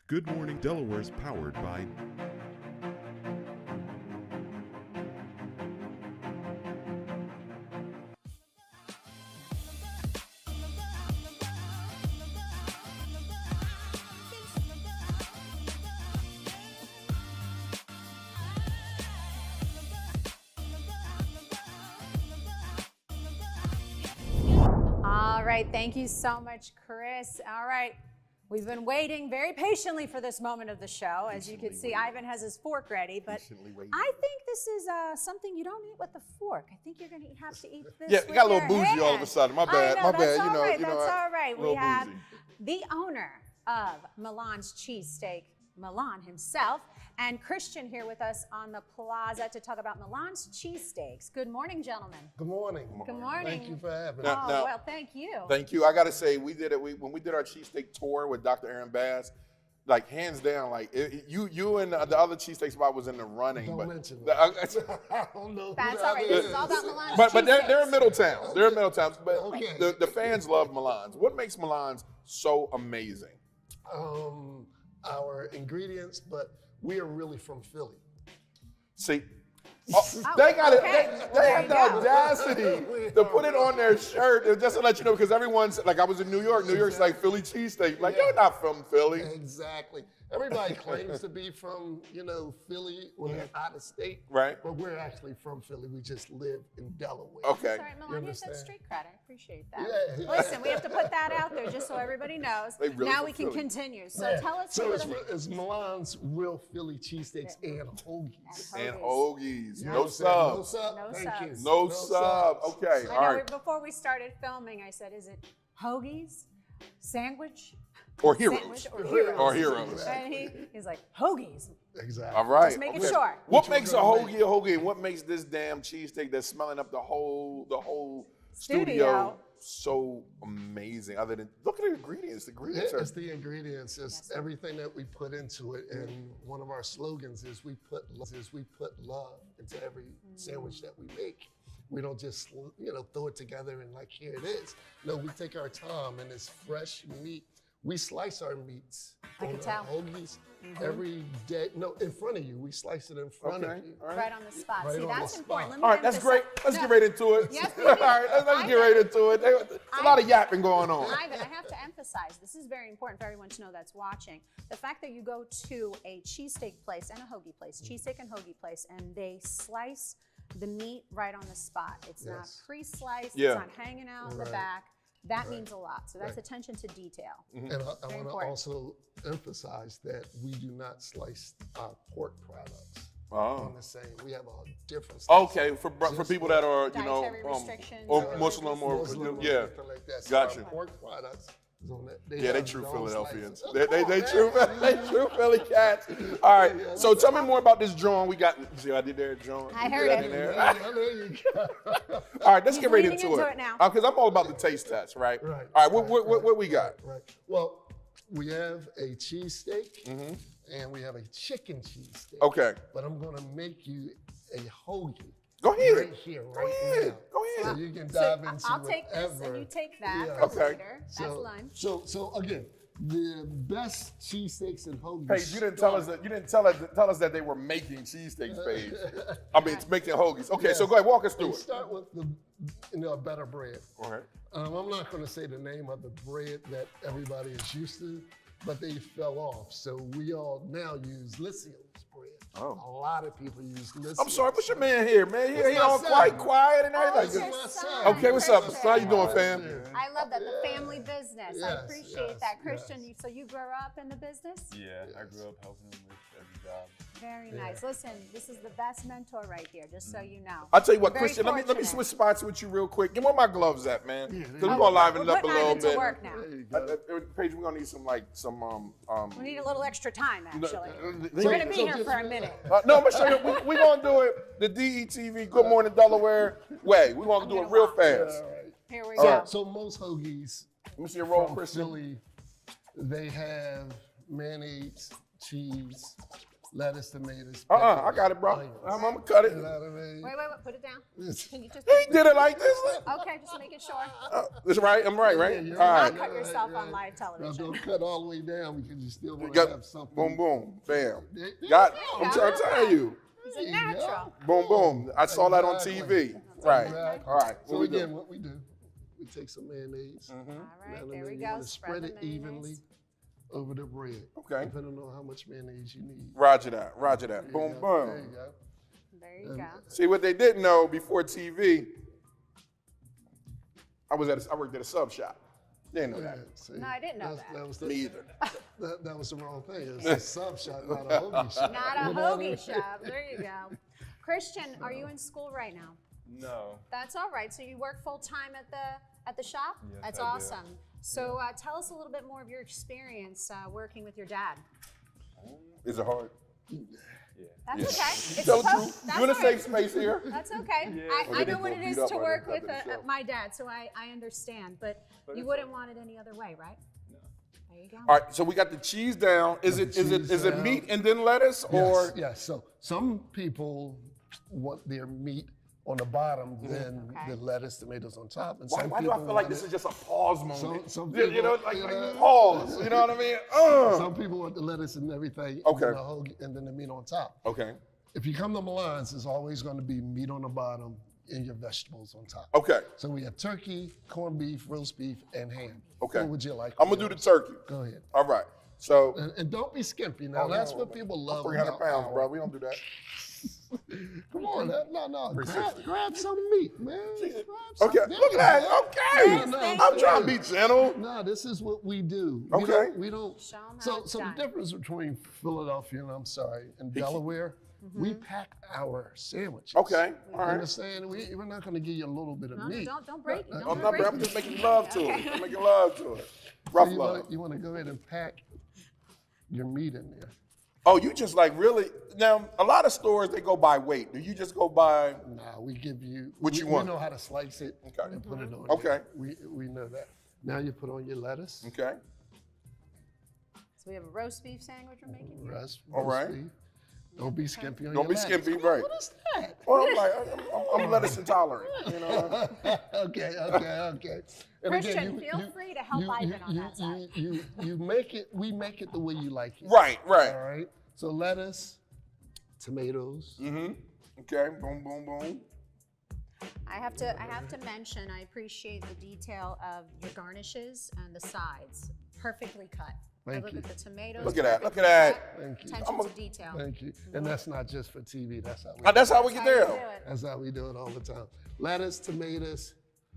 Good Morning Delaware is powered by All right, thank you so much, Chris. All right, we've been waiting very patiently for this moment of the show. As you can see, Ivan has his fork ready, but I think this is something you don't eat with a fork. I think you're going to have to eat this Yeah, with you got a little your bougie hand. all of a sudden. My bad, I know, my bad. That's all right, you know, that's all right. We have bougie. the owner of Milan's Cheesesteak, Milan himself, and Christian here with us on the plaza to talk about Milan's Cheesesteaks. Good morning, gentlemen. Good morning. Good morning. Thank you for having me. Now- Well, thank you. Thank you. I got to say, we did it. When we did our cheesesteak tour with Dr. Aaron Bass, like hands down, like you and the other cheesesteak spot was in the running. Don't but mention the- that. I don't know. That's all right. This is all about Milan's But they're in Cheesesteaks. Middletown. They're in Middletown. But Okay. the fans love Milan's. What makes Milan's so amazing? Our ingredients, but we are really from Philly. See, Oh, they got it. okay. They There have you the go. audacity to put it on their shirt, just to let you know. Because everyone's like, I was in New York. New York's like Philly cheesesteak. Like, you're not from Philly. Exactly. Everybody claims to be from, Philly when they're out of state. Right. But we're actually from Philly. We just live in Delaware. Okay. Sorry, Milan, here's that understand? street cred. I appreciate that. Yeah. Listen, we have to put that out there just so everybody knows. They really Now from we can Philly. continue. So Yeah. tell us. So what it's Milan's real Philly cheesesteaks and hoagies. And hoagies. hoagies. You No understand? No sub. sub. No Thank you. subs. No sub. subs. Okay. I All know right. before we started filming, I said, is it hoagies, sandwich, Or heroes. sandwich, or heroes? Or heroes. And he's like, hoagies. Exactly. All right. Just making okay. sure. What makes a one hoagie a hoagie? And what makes this damn cheesesteak that's smelling up the whole studio Studio. so amazing? Other than look at the ingredients. The ingredients It's are the ingredients. It's everything that we put into it. And one of our slogans is we put love into every sandwich that we make. We don't just throw it together and like here it is. No, we take our time and it's fresh meat. We slice our meats I can on tell. our hoagies every day. No, in front of you. We slice it in front of you. All right. Right on the spot. Right See, on the that's spot. important. Let me All right, that's emphasize- great. Let's No, get right into it. Yes, All baby. right, let's get right into it. There's a lot of yapping going on. Ivan, I have to emphasize, this is very important for everyone to know that's watching. The fact that you go to a cheesesteak place and a hoagie place, cheesesteak and hoagie place, and they slice the meat right on the spot. It's not Yes. pre-sliced, Yeah. it's not hanging out in the Right. back. That means a lot. So that's Right. attention to detail. And I want to important. also emphasize that we do not slice our pork products Oh. on the same. We have a different slice. Okay, for people that are Dietary restrictions or or Muslim or Muslim or yeah. anything like that. So Gotcha. our pork products is on that. Yeah, they have true those Philadelphians. slices. They true Philly cats. All right, so tell me more about this drawing. We got. You see what I did there, John? I You heard see what it. did there? Yeah, there you go. All right, let's He's get right leading into into it. it now. Because I'm all about the taste test, right? Right. All right, what we got? Right. Well, we have a cheesesteak and we have a chicken cheesesteak. Okay. But I'm gonna make you a hoagie. Go ahead. Right here, right ahead. now. Go So ahead. you can So dive into I'll take this whatever. and you take that Yeah. for Okay. later. That's lunch. So again, the best cheesesteaks and hoagies. Hey, you didn't tell us that they were making cheesesteaks, Paige. I mean, it's making hoagies. Okay, so go ahead, walk us through We it. start with the better bread. All right. I'm not going to say the name of the bread that everybody is used to, but they fell off. So we all now use Lycium's bread. Oh. A lot of people use Lycium. I'm sorry, what's your man here, man? He my all son. quite quiet and Oh, everything. it's your my son, son. Okay, what's up? Christian. How you doing, fam? I love that, the family business. I Yes, appreciate yes, that. Christian, yes. so you grew up in the business? Yeah, I grew up helping him with every job. Very nice. Listen, this is the best mentor right here, just so you know. I'll tell you what, Very Christian, let me fortunate. switch spots with you real quick. Give me where my gloves at, man. Yeah, Because we're going to liven it up a We're little putting Ivan bit. to work now. There you go. Paige, we're going to need some We need a little extra time, actually. We're We're going to be here for a minute. No, I'm going to show you. We're going to do it the DETV Good Morning Delaware way. We're going to do it real fast. All right. Here we All go. right. So most hoagies Let me see your roll, from Christian. Philly, they have mayonnaise, cheese, lettuce, tomatoes. I got it, bro. onions. I'm gonna cut it. You know what I mean? Wait, put it down. Can you just? He did it like this. Okay, just making sure. That's right. I'm right, right? Yeah, All Not right. cut yourself on live Now television. don't cut all the way down because you still want to Got, have something. boom, boom, bam. There you Got. go. I'm trying to tell you. It's a natural. Boom, boom. I saw that on Exactly. TV. Right. Exactly. All right. So What we again, do? what we do, we take some mayonnaise. All Now, right, and there then we you go. wanna spread the it evenly mayonnaise. over the bread. Okay. Depending on how much mayonnaise you need. Roger that. Roger that. There Boom, you go. There boom. you go. There you go. See what they didn't know before TV. I worked at a sub shop. They didn't know Yeah, that. see, No, I didn't know that. was Me either. that was the wrong thing. It was a sub shop, not a hoagie shop. Not a You know what I hoagie mean? shop. There you go. Christian, are you in school right now? No. That's all right. So you work full time at the shop? Yes, That's I do. awesome. So tell us a little bit more of your experience working with your dad. Is it hard? That's okay. It's Tell the supposed- truth. that's You're in a all right. safe space here. That's okay. Yeah. I they know didn't what go it beat is up to on work him with after the show. my dad, so I understand. But you wouldn't want it any other way, right? No. There you go. All right, so we got the cheese down. Is it down. meat and then lettuce or? Yes. So some people want their meat on the bottom, then Okay. the lettuce, tomatoes on top. And Why, some why do I people feel like want this it- is just a pause moment? some You know, people- like yeah. pause. You know what I mean? Some people want the lettuce and everything, Okay. and, then the hoagie, and then the meat on top. Okay. If you come to Milan's, it's always going to be meat on the bottom and your vegetables on top. Okay. So we have turkey, corned beef, roast beef, and ham. Okay. What would you like? I'm gonna do the turkey. Go ahead. All right. So. And don't be skimpy. Now, that's what people love. 300 about pounds, our- bro. We don't do that. Come on, no. 360. Grab some meat, man. Grab some- Okay. Look at that. Okay. No, I'm trying to be gentle. No, this is what we do. Okay. We don't. Show 'em how So it's the done. difference between Philadelphia and Delaware, we pack our sandwiches. Okay. All You right. understand? We're not going to give you a little bit of No, meat. don't break it. I'm Don't not, break bro. I'm it. just making love to it. I'm making love to it. Rough So love. you want to go ahead and pack your meat in there. Oh, you just like really? Now, a lot of stores, they go by weight. Do you just go by? Nah, we give you What we, you want. We know how to slice it Okay. and put it on. Okay. there. We know that. Now you put on your lettuce. Okay. So we have a roast beef sandwich we're making here. All right. Beef. Don't be skimpy on Don't your be lettuce. skimpy, right? What is that? Well, I'm like, I'm lettuce intolerant. You know. Okay. And Christian, feel free to help Ivan on that side. You make it. We make it the way you like it. Right. All Right. right. So lettuce, tomatoes. Mm-hmm. Okay. Boom. Boom. Boom. I have to mention, I appreciate the detail of your garnishes and the sides. Perfectly cut. Thank Look you. at the tomatoes. Look at that. Look at perfectly that. cut. Thank you. Attention to detail. Thank you. And that's not just for TV. That's how we. That's how we get That's how you there. do it. That's how we do it all the time. Lettuce, tomatoes,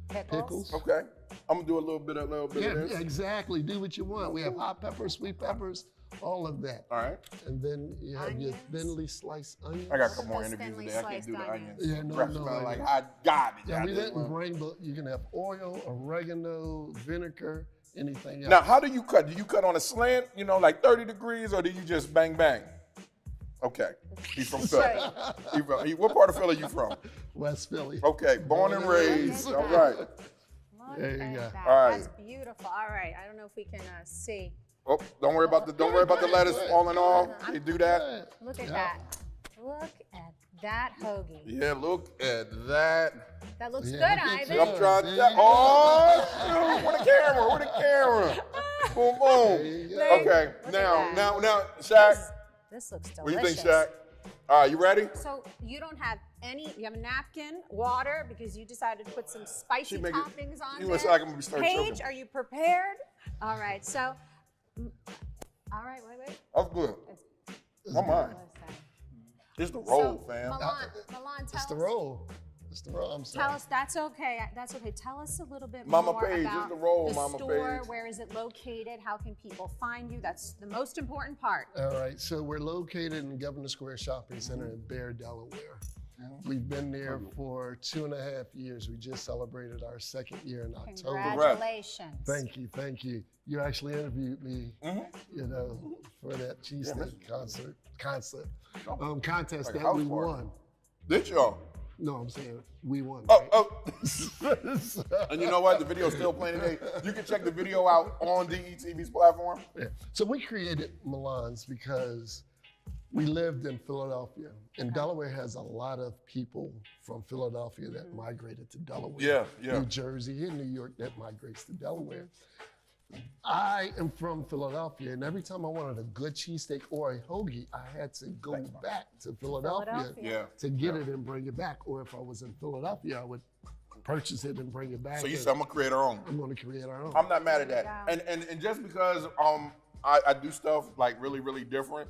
pickles. Okay. I'm gonna do a little bit of Yeah, this. exactly. Do what you want. We have hot peppers, sweet peppers, all of that. All right. And then you have your Onions. thinly sliced onions. I got a couple more Those interviews thinly today. I can't sliced do the onions. onions. Yeah, no, Breath no smell like onions. I got it. Yeah, I we just didn't went- bring, but you can have oil, oregano, vinegar, anything else. Now, how do you cut? Do you cut on a slant, like 30 degrees, or do you just bang, bang? Okay. He's from Philly. What part of Philly are you from? West Philly. Okay. Born and raised. Look All at right. Look There you at go. that. All right. That's beautiful. All right. I don't know if we can see. Oh, don't worry about the lettuce falling off. You do that. Look at that. Look at that hoagie. Yeah, look at that. That looks Yeah, good, look at Ivan. I'm trying to. Oh, shoot. Where the camera? Where the camera? Boom, boom. Okay. Look Now, at that. now, Shaq. This looks delicious. What do you think, Shaq? All right, you ready? So you don't have you have a napkin, water, because you decided to put some spicy She make it- toppings on you there. look like I'm gonna start Paige, choking. are you prepared? All right, so, all right, wait. That's good. Come on. What's that? It's the roll, So, fam. Milan, tell It's us. the roll. It's the roll. I'm sorry. Tell us, that's okay. That's okay. Tell us a little bit Mama more Page, about it's the roll, the Mama store. Page. Where is it located? How can people find you? That's the most important part. All right, so we're located in Governor Square Shopping Center in Bear, Delaware. We've been there for 2.5 years. We just celebrated our second year in October. Congratulations. Thank you. You actually interviewed me, for that cheesesteak contest Like a that house we party. won. Did y'all? No, I'm saying we won. Oh. And you know what? The video's still playing today. You can check the video out on DETV's platform. Yeah. So we created Milan's because we lived in Philadelphia, and Delaware has a lot of people from Philadelphia that migrated to Delaware. Yeah. New Jersey and New York that migrates to Delaware. I am from Philadelphia, and every time I wanted a good cheesesteak or a hoagie, I had to go back to Philadelphia to get it and bring it back. Or if I was in Philadelphia, I would purchase it and bring it back. So you said I'm gonna create our own. I'm gonna create our own. I'm not mad at that. And just because I do stuff like really, really different,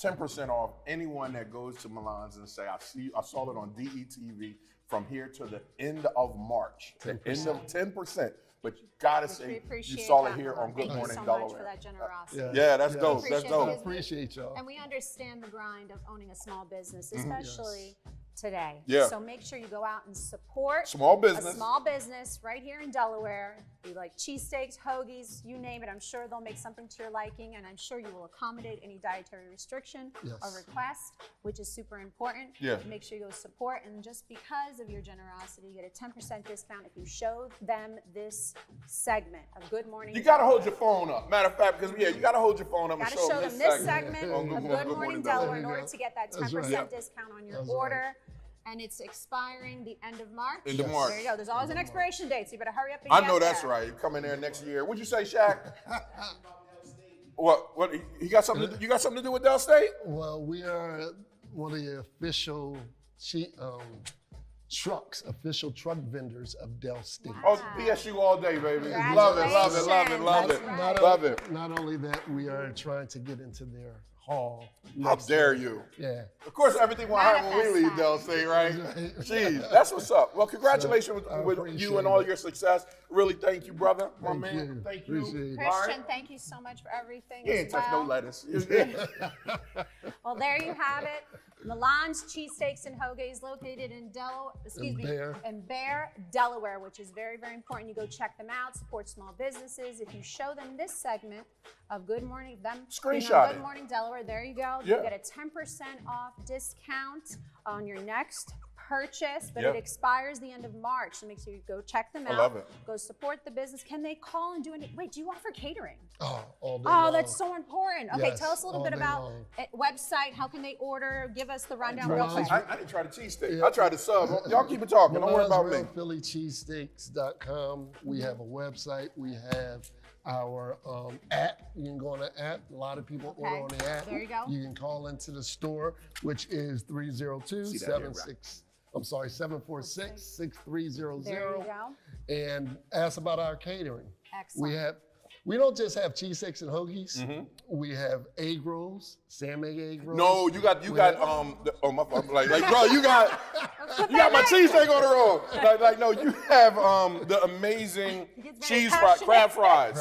10% off anyone that goes to Milan's and say, I saw it on DETV from here to the end of March. 10%. The end of 10%. But you gotta say you saw it here on Good Morning Delaware. Thank you so much for that generosity. Yeah, that's dope. That's dope. I appreciate y'all. And we understand the grind of owning a small business, especially today. Yeah. So make sure you go out and support Small business. a small business right here in Delaware. You like cheesesteaks, hoagies, you name it. I'm sure they'll make something to your liking, and I'm sure you will accommodate any dietary restriction or request, which is super important. Yeah. Make sure you go support, and just because of your generosity, you get a 10% discount if you show them this segment of Good Morning. You gotta hold your phone up. Matter of fact, because you gotta hold your phone up and Gotta show them this segment on of Good Morning Delaware in order to get that 10% discount on your order. And it's expiring the end of March. End of March. There you go. There's always an expiration date, so you better hurry up and I get know that's there. right. You come in there next year. What'd you say, Shaq? What? You got something? You got something to do with Del State? Well, we are one of the official official truck vendors of Del State. Oh, PSU all day, baby. Love it, love it, love it, love it, love it. Not only that, we are trying to get into their hall. How dare you? Yeah. Of course, everything will happen when we leave Del State, right? Jeez, that's what's up. Well, congratulations with you and all your success. Really, thank you, brother. My man. Thank you. Christian, thank you so much for everything. You ain't touch no lettuce. Well, there you have it. Milan's Cheesesteaks and Hoagies, located in Bear, Delaware, which is very, very important. You go check them out, support small businesses. If you show them this segment of Good Morning, screenshot Good Morning Delaware, there you go. Yeah. You get a 10% off discount on your next purchase, but it expires the end of March. So make sure you go check them out. I love it. Go support the business. Can they call and do any? Wait, do you offer catering? Oh, all day long. That's so important. Okay, Yes, tell us a little bit about website. How can they order? Give us the rundown real quick. I didn't try the cheesesteak. I tried the sub. Y'all keep it talking. Don't worry about me. PhillyCheesesteaks.com. We have a website. We have our app. You can go on the app. A lot of people order on the app. There you go. You can call into the store, which is 746-6300. There you go. And ask about our catering. Excellent. We don't just have cheesesteaks and hoagies. We have egg rolls, Sam egg rolls. No, you got my fault. Like bro, you got my cheesesteak on the roll. Like no, you have the amazing crab fries.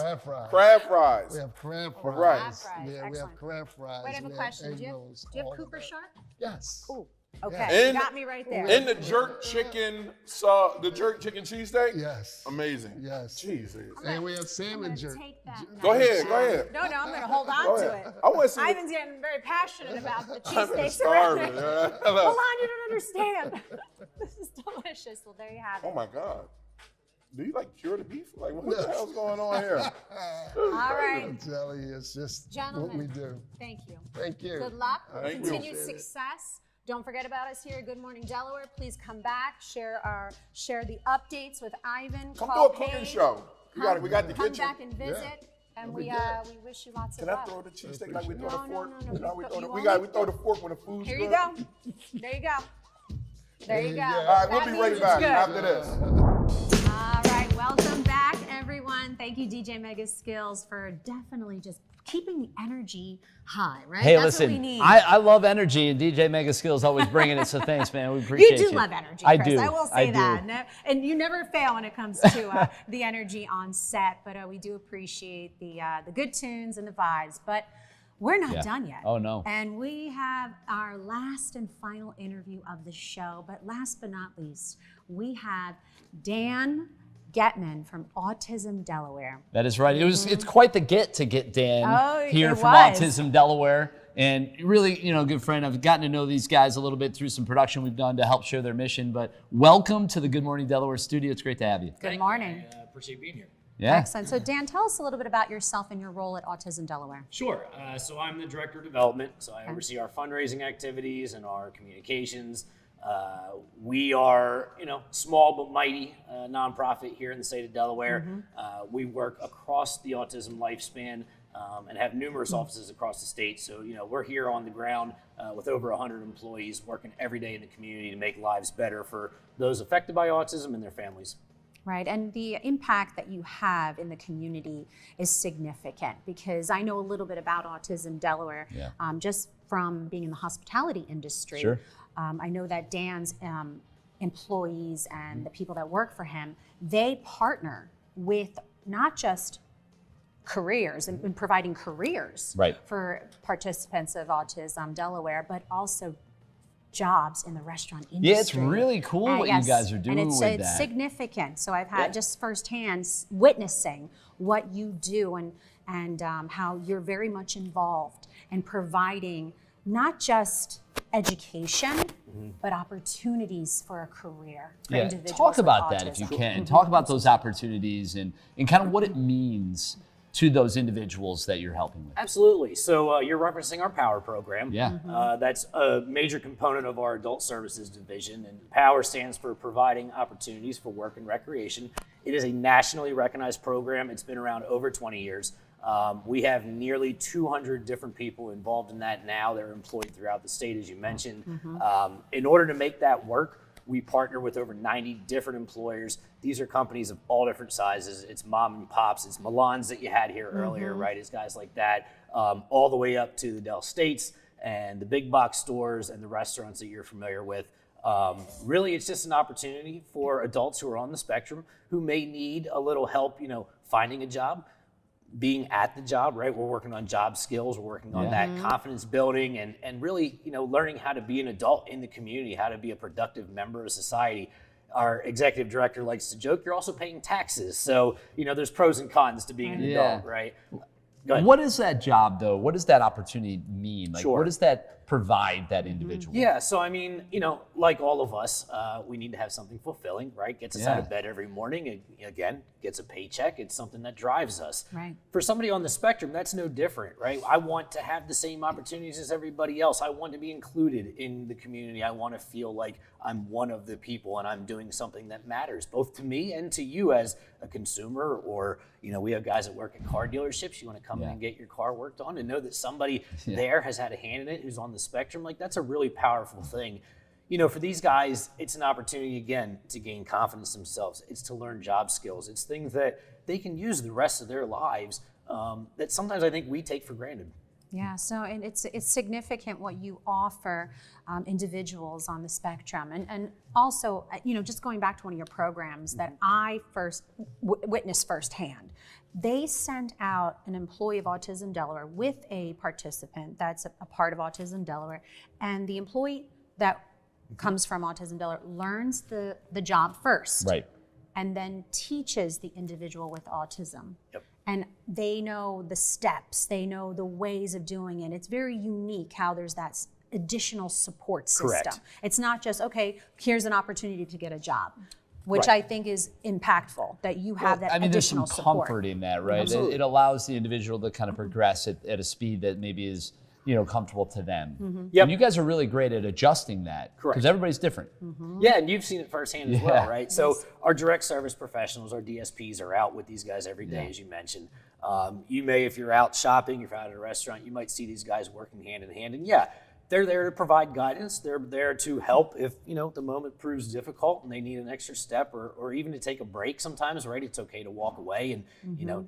Crab fries. We have crab fries. Right. Yeah, we have crab fries. Wait, I have a question. Do you have Cooper Sharp? Yes. Ooh. Okay, you got me right there. In the jerk chicken cheesesteak? Yes. Amazing. Yes. Jesus. And we have salmon jerk. Take that. Go ahead. No, I'm going to hold on to it. I want to see. Ivan's getting very passionate about the cheesesteaks. Starving. Hold on, you don't understand. This is delicious. Well, there you have it. Oh my God. Do you like cure the beef? Like what the hell's going on here? All right. I'm telling you, it's just Gentlemen, what we do. Thank you. Thank you. Good luck. Thank Continued you. success. Don't forget about us here at Good Morning Delaware. Please come back, share the updates with Ivan. Come do a cooking show. We got the kitchen. Come back and visit, and we wish you lots of Can luck. I throw the cheesesteak like we throw the fork? No. We throw the fork when the food's Here good. you go. There you go. There you go. All right, we'll be right back after this. All right, welcome back, everyone. Thank you, DJ Mega Skills, for definitely just keeping the energy high, right? Hey, That's what we listen, need. I love energy, and DJ Mega Skills always bringing it, so thanks, man. We appreciate You do love energy, Chris. I do. I will say that. And you never fail when it comes to the energy on set, but we do appreciate the good tunes and the vibes. But we're not done yet. Oh, no. And we have our last and final interview of the show. But last but not least, we have Dan Getman from Autism Delaware. That is right. It's quite the get to get Dan here from was. Autism Delaware. And really, good friend. I've gotten to know these guys a little bit through some production we've done to help share their mission. But welcome to the Good Morning Delaware studio. It's great to have you. Good morning. I appreciate being here. Yeah. Excellent. So Dan, tell us a little bit about yourself and your role at Autism Delaware. Sure. So I'm the director of development. So I oversee our fundraising activities and our communications. We are, small but mighty nonprofit here in the state of Delaware. We work across the autism lifespan and have numerous offices across the state. So, we're here on the ground with over 100 employees working every day in the community to make lives better for those affected by autism and their families. Right, and the impact that you have in the community is significant, because I know a little bit about Autism Delaware just from being in the hospitality industry. Sure. I know that Dan's employees and the people that work for him, they partner with not just careers and providing careers for participants of Autism Delaware, but also jobs in the restaurant industry. Yeah, it's really cool what you guys are doing with that. And it's significant. So I've had just firsthand witnessing what you do and how you're very much involved in providing not just education, but opportunities for a career for individuals. Talk about with that autism. if you can. Talk about those opportunities and kind of what it means to those individuals that you're helping with. Absolutely. So you're referencing our POWER program. Yeah. That's a major component of our adult services division, and POWER stands for Providing Opportunities for Work and Recreation. It is a nationally recognized program. It's been around over 20 years. We have nearly 200 different people involved in that now. They're employed throughout the state, as you mentioned. In order to make that work, we partner with over 90 different employers. These are companies of all different sizes. It's mom and pops, it's Milans that you had here earlier, right? It's guys like that, all the way up to the Del States and the big box stores and the restaurants that you're familiar with. Really, it's just an opportunity for adults who are on the spectrum who may need a little help, finding a job, being at the job, right? We're working on job skills. We're working on that confidence building and really, learning how to be an adult in the community, how to be a productive member of society. Our executive director likes to joke, you're also paying taxes. So, there's pros and cons to being an adult, right? Go ahead. What is that job, though? What does that opportunity mean? Like, what does that provide that individual? Yeah, so I mean, like all of us, we need to have something fulfilling, right? Gets us out of bed every morning. It, again, gets a paycheck. It's something that drives us. Right. For somebody on the spectrum, that's no different, right? I want to have the same opportunities as everybody else. I want to be included in the community. I want to feel like I'm one of the people and I'm doing something that matters, both to me and to you as a consumer, or, we have guys that work at car dealerships. You want to come in and get your car worked on and know that somebody there has had a hand in it who's on the spectrum. Like, that's a really powerful thing. For these guys, it's an opportunity, again, to gain confidence themselves. It's to learn job skills. It's things that they can use the rest of their lives that sometimes I think we take for granted. Yeah, so and it's significant what you offer individuals on the spectrum. And also, just going back to one of your programs that I first witnessed firsthand, they sent out an employee of Autism Delaware with a participant that's a part of Autism Delaware, and the employee that comes from Autism Delaware learns the job first. Right. And then teaches the individual with autism. Yep. And they know the steps, they know the ways of doing it. It's very unique how there's that additional support system. Correct. It's not just, okay, here's an opportunity to get a job, which I think is impactful, that you have that additional there's some support. comfort in that, right? Absolutely. It allows the individual to kind of progress at a speed that maybe is comfortable to them. Yep. And you guys are really great at adjusting that. Correct. Because everybody's different. Yeah, and you've seen it firsthand as well, right? So our direct service professionals, our DSPs, are out with these guys every day, as you mentioned. You may, if you're out shopping, if you're out at a restaurant, you might see these guys working hand in hand. And they're there to provide guidance. They're there to help if, the moment proves difficult and they need an extra step or even to take a break sometimes, right? It's okay to walk away and,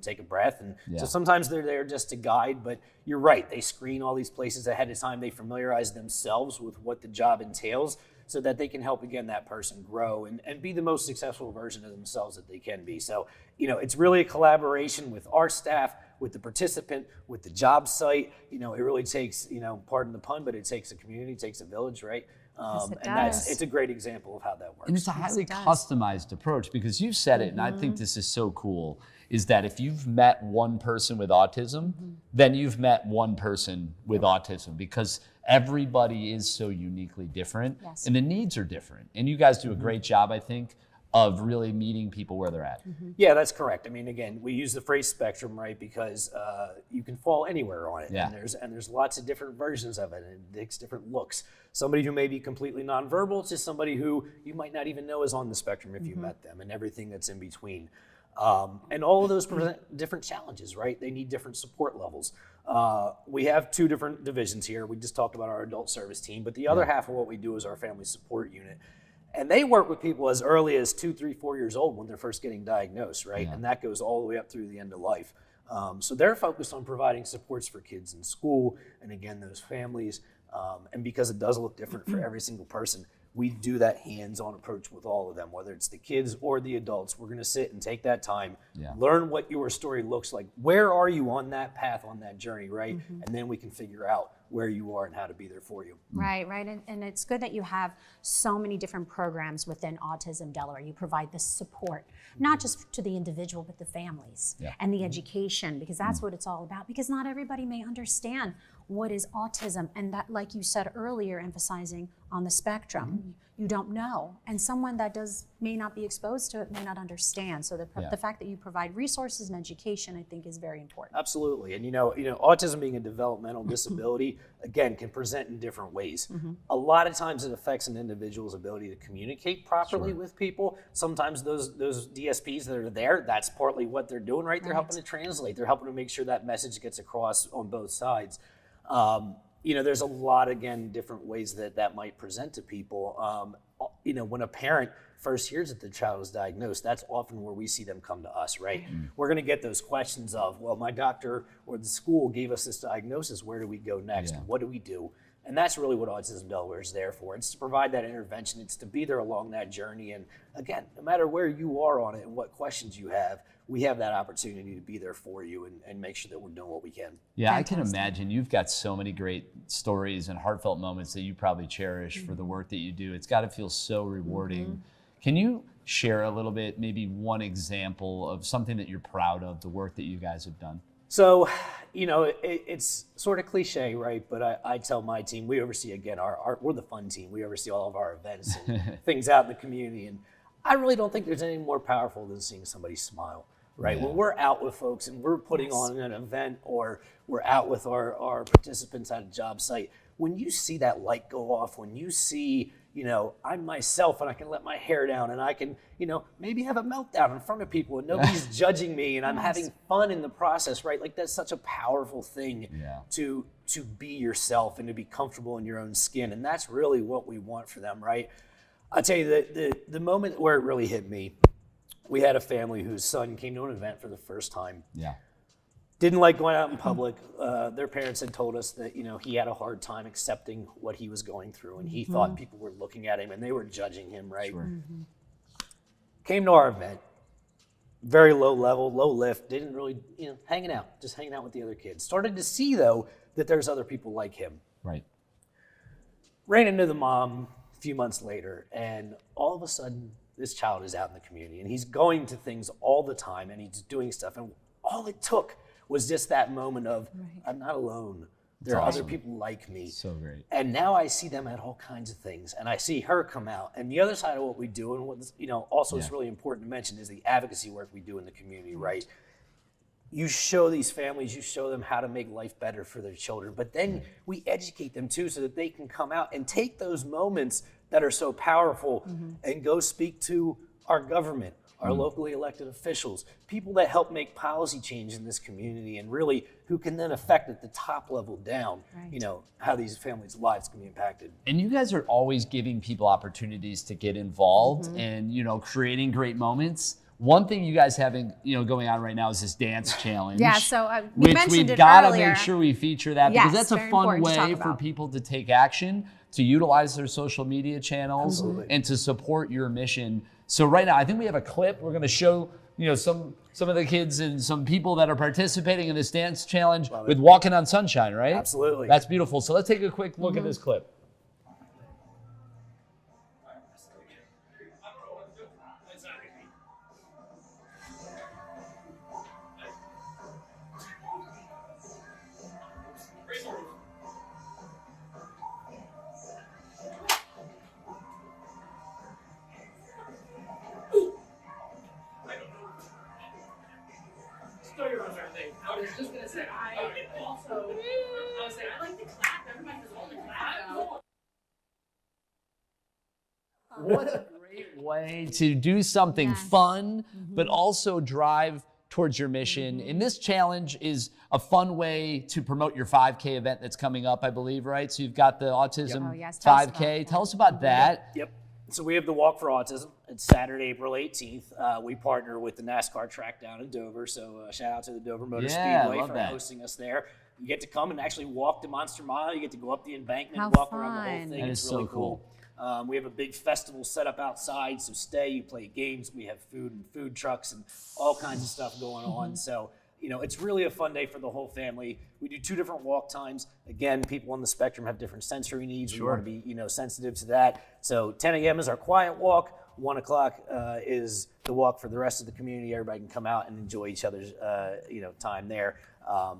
take a breath. And so sometimes they're there just to guide, but you're right. They screen all these places ahead of time. They familiarize themselves with what the job entails so that they can help, again, that person grow and be the most successful version of themselves that they can be. So, it's really a collaboration with our staff, with the participant, with the job site. It really takes, pardon the pun, but it takes a community, it takes a village, right? Yes, it and does. it's a great example of how that works. And it's a highly customized approach, because you've said it, and I think this is so cool, is that if you've met one person with autism, then you've met one person with autism, because everybody is so uniquely different and the needs are different. And you guys do a great job, I think, of really meeting people where they're at. Yeah, that's correct. I mean, again, we use the phrase spectrum, right, because you can fall anywhere on it. Yeah. And there's lots of different versions of it, and it takes different looks. Somebody who may be completely nonverbal to somebody who you might not even know is on the spectrum if you met them, and everything that's in between. And all of those present different challenges, right? They need different support levels. We have 2 different divisions here. We just talked about our adult service team, but the other half of what we do is our family support unit. And they work with people as early as 2, 3, 4 years old when they're first getting diagnosed, right? Yeah. And that goes all the way up through the end of life. So they're focused on providing supports for kids in school, and again, those families. And because it does look different for every single person, we do that hands-on approach with all of them, whether it's the kids or the adults. We're gonna sit and take that time, learn what your story looks like. Where are you on that path, on that journey, right? And then we can figure out where you are and how to be there for you. Right. And it's good that you have so many different programs within Autism Delaware. You provide the support, not just to the individual, but the families and the education, because that's what it's all about. Because not everybody may understand what is autism. And that, like you said earlier, emphasizing on the spectrum, you don't know. And someone that may not be exposed to it may not understand. So the fact that you provide resources and education, I think, is very important. Absolutely. And you know, autism being a developmental disability, again, can present in different ways. A lot of times it affects an individual's ability to communicate properly with people. Sometimes those DSPs that are there, that's partly what they're doing, right? They're helping to translate. They're helping to make sure that message gets across on both sides. You know, there's a lot, again, different ways that might present to people. You know, when a parent first hears that the child is diagnosed, that's often where we see them come to us, right? We're going to get those questions of, well, my doctor or the school gave us this diagnosis. Where do we go next? What do we do? And that's really what Autism Delaware is there for. It's to provide that intervention. It's to be there along that journey. And again, no matter where you are on it and what questions you have, we have that opportunity to be there for you and make sure that we're doing what we can. Yeah, fantastic. I can imagine you've got so many great stories and heartfelt moments that you probably cherish for the work that you do. It's got to feel so rewarding. Can you share a little bit, maybe one example of something that you're proud of, the work that you guys have done? So, you know, it's sort of cliche, right? But I tell my team, we oversee, again, we're the fun team. We oversee all of our events and things out in the community. And I really don't think there's anything more powerful than seeing somebody smile, right? When we're out with folks and we're putting on an event, or we're out with our participants at a job site, when you see that light go off, when you see, you know, I'm myself and I can let my hair down and I can, you know, maybe have a meltdown in front of people and nobody's judging me and I'm having fun in the process, right? Like, that's such a powerful thing to be yourself and to be comfortable in your own skin. And that's really what we want for them, right? I'll tell you, the moment where it really hit me, we had a family whose son came to an event for the first time. Didn't like going out in public. Their parents had told us that, you know, he had a hard time accepting what he was going through, and he thought people were looking at him and they were judging him, right? Came to our event, very low level, low lift, didn't really, you know, just hanging out with the other kids. Started to see, though, that there's other people like him. Ran into the mom a few months later, and all of a sudden, this child is out in the community, and he's going to things all the time, and he's doing stuff, and all it took was just that moment of, I'm not alone. There are other people like me. So great. And now I see them at all kinds of things, and I see her come out. And the other side of what we do, and what, you know, also is really important to mention, is the advocacy work we do in the community, right? You show these families, you show them how to make life better for their children, but then we educate them too, so that they can come out and take those moments that are so powerful and go speak to our government, our locally elected officials, people that help make policy change in this community, and really who can then affect at the top level down, you know, how these families' lives can be impacted. And you guys are always giving people opportunities to get involved and, you know, creating great moments. One thing you guys have, you know, going on right now is this dance challenge. So which mentioned we've it got to earlier. make sure we feature that, because that's a fun way for people to take action, to utilize their social media channels, and to support your mission. So right now, I think we have a clip. We're going to show, you know, some of the kids and some people that are participating in this dance challenge with Walking on Sunshine, right? Absolutely. That's beautiful. So let's take a quick look at this clip. What a great way to do something fun, but also drive towards your mission. And this challenge is a fun way to promote your 5K event that's coming up, I believe, right? So you've got the Autism 5K. Tell us about that. Yep. So we have the Walk for Autism. It's Saturday, April 18th. We partner with the NASCAR track down in Dover. So shout out to the Dover Motor Speedway for hosting us there. You get to come and actually walk the Monster Mile. You get to go up the embankment, walk around the whole thing. It's really cool. We have a big festival set up outside, so stay, you play games. We have food and food trucks and all kinds of stuff going on. So, it's really a fun day for the whole family. We do 2 different walk times. Again, people on the spectrum have different sensory needs. We want to be, sensitive to that. So 10 a.m. is our quiet walk. 1 o'clock is the walk for the rest of the community. Everybody can come out and enjoy each other's, time there.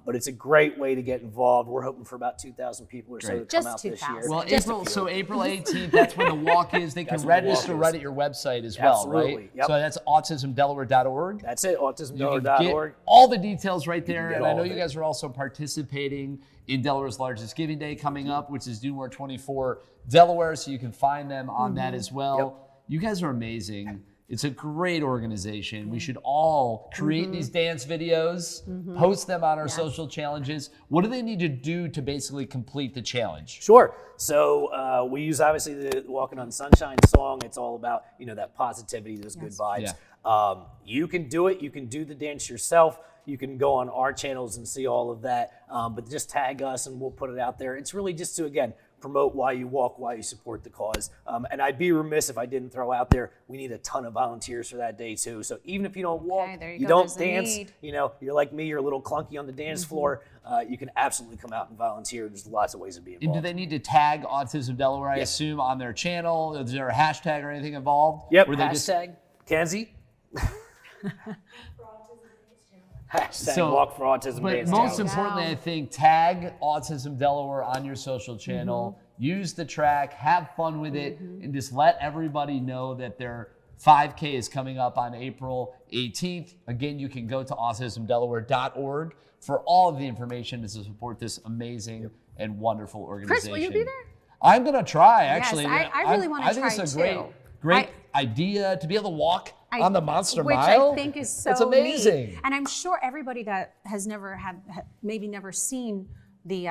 But it's a great way to get involved. We're hoping for about 2,000 people or so to come out this year. Well, April 18th, that's when the walk is. They can register right at your website as well, right? Yep. So that's autismdelaware.org. That's it, autismdelaware.org. All the details right there. And I know you guys are also participating in Delaware's largest giving day coming up, which is Do More 24 Delaware. So you can find them on that as well. Yep. You guys are amazing. It's a great organization. We should all create these dance videos, post them on our social challenges. What do they need to do to basically complete the challenge? Sure. So we use obviously the Walking on Sunshine song. It's all about, that positivity, those good vibes. Yeah. You can do it. You can do the dance yourself. You can go on our channels and see all of that. But just tag us and we'll put it out there. It's really just to, again, promote why you walk, why you support the cause. And I'd be remiss if I didn't throw out there, we need a ton of volunteers for that day too. So even if you don't walk, you don't dance, you're like me, you're a little clunky on the dance floor, you can absolutely come out and volunteer. There's lots of ways to be involved. And do they need to tag Autism Delaware, I assume, on their channel? Is there a hashtag or anything involved? Yep, hashtag Kenzie. Hashtag Walk for Autism. But most importantly, I think tag Autism Delaware on your social channel. Use the track, have fun with it, and just let everybody know that their 5K is coming up on April 18th. Again, you can go to autismdelaware.org for all of the information to support this amazing and wonderful organization. Chris, will you be there? I'm going to try, actually. Yes, I really want to try, too. I think it's a great idea to be able to walk on the Monster Mile. Which I think is so It's amazing. Neat. And I'm sure everybody that has never seen the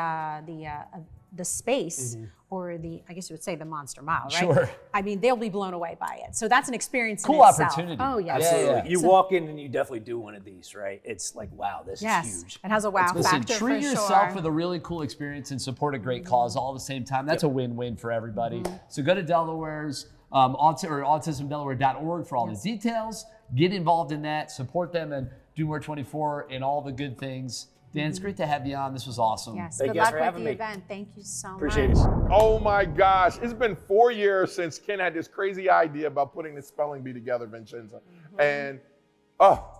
space or I guess you would say the Monster Mile, right? Sure. I mean, they'll be blown away by it. So that's an experience in itself. Opportunity. Oh, yeah. Absolutely. Yeah. You walk in and you definitely do one of these, right? It's like, wow, this is huge. It has a wow factor for treat yourself with a really cool experience and support a great cause all at the same time. That's a win-win for everybody. So go to Delaware's autismdelaware.org for all the details. Get involved in that, support them, and Do More 24 and all the good things. Dan, it's great to have you on. This was awesome. Yes, Thank good luck with the event. Thank you so Appreciate much. it. Oh my gosh, it's been 4 years since Ken had this crazy idea about putting the spelling bee together, Vincenza. And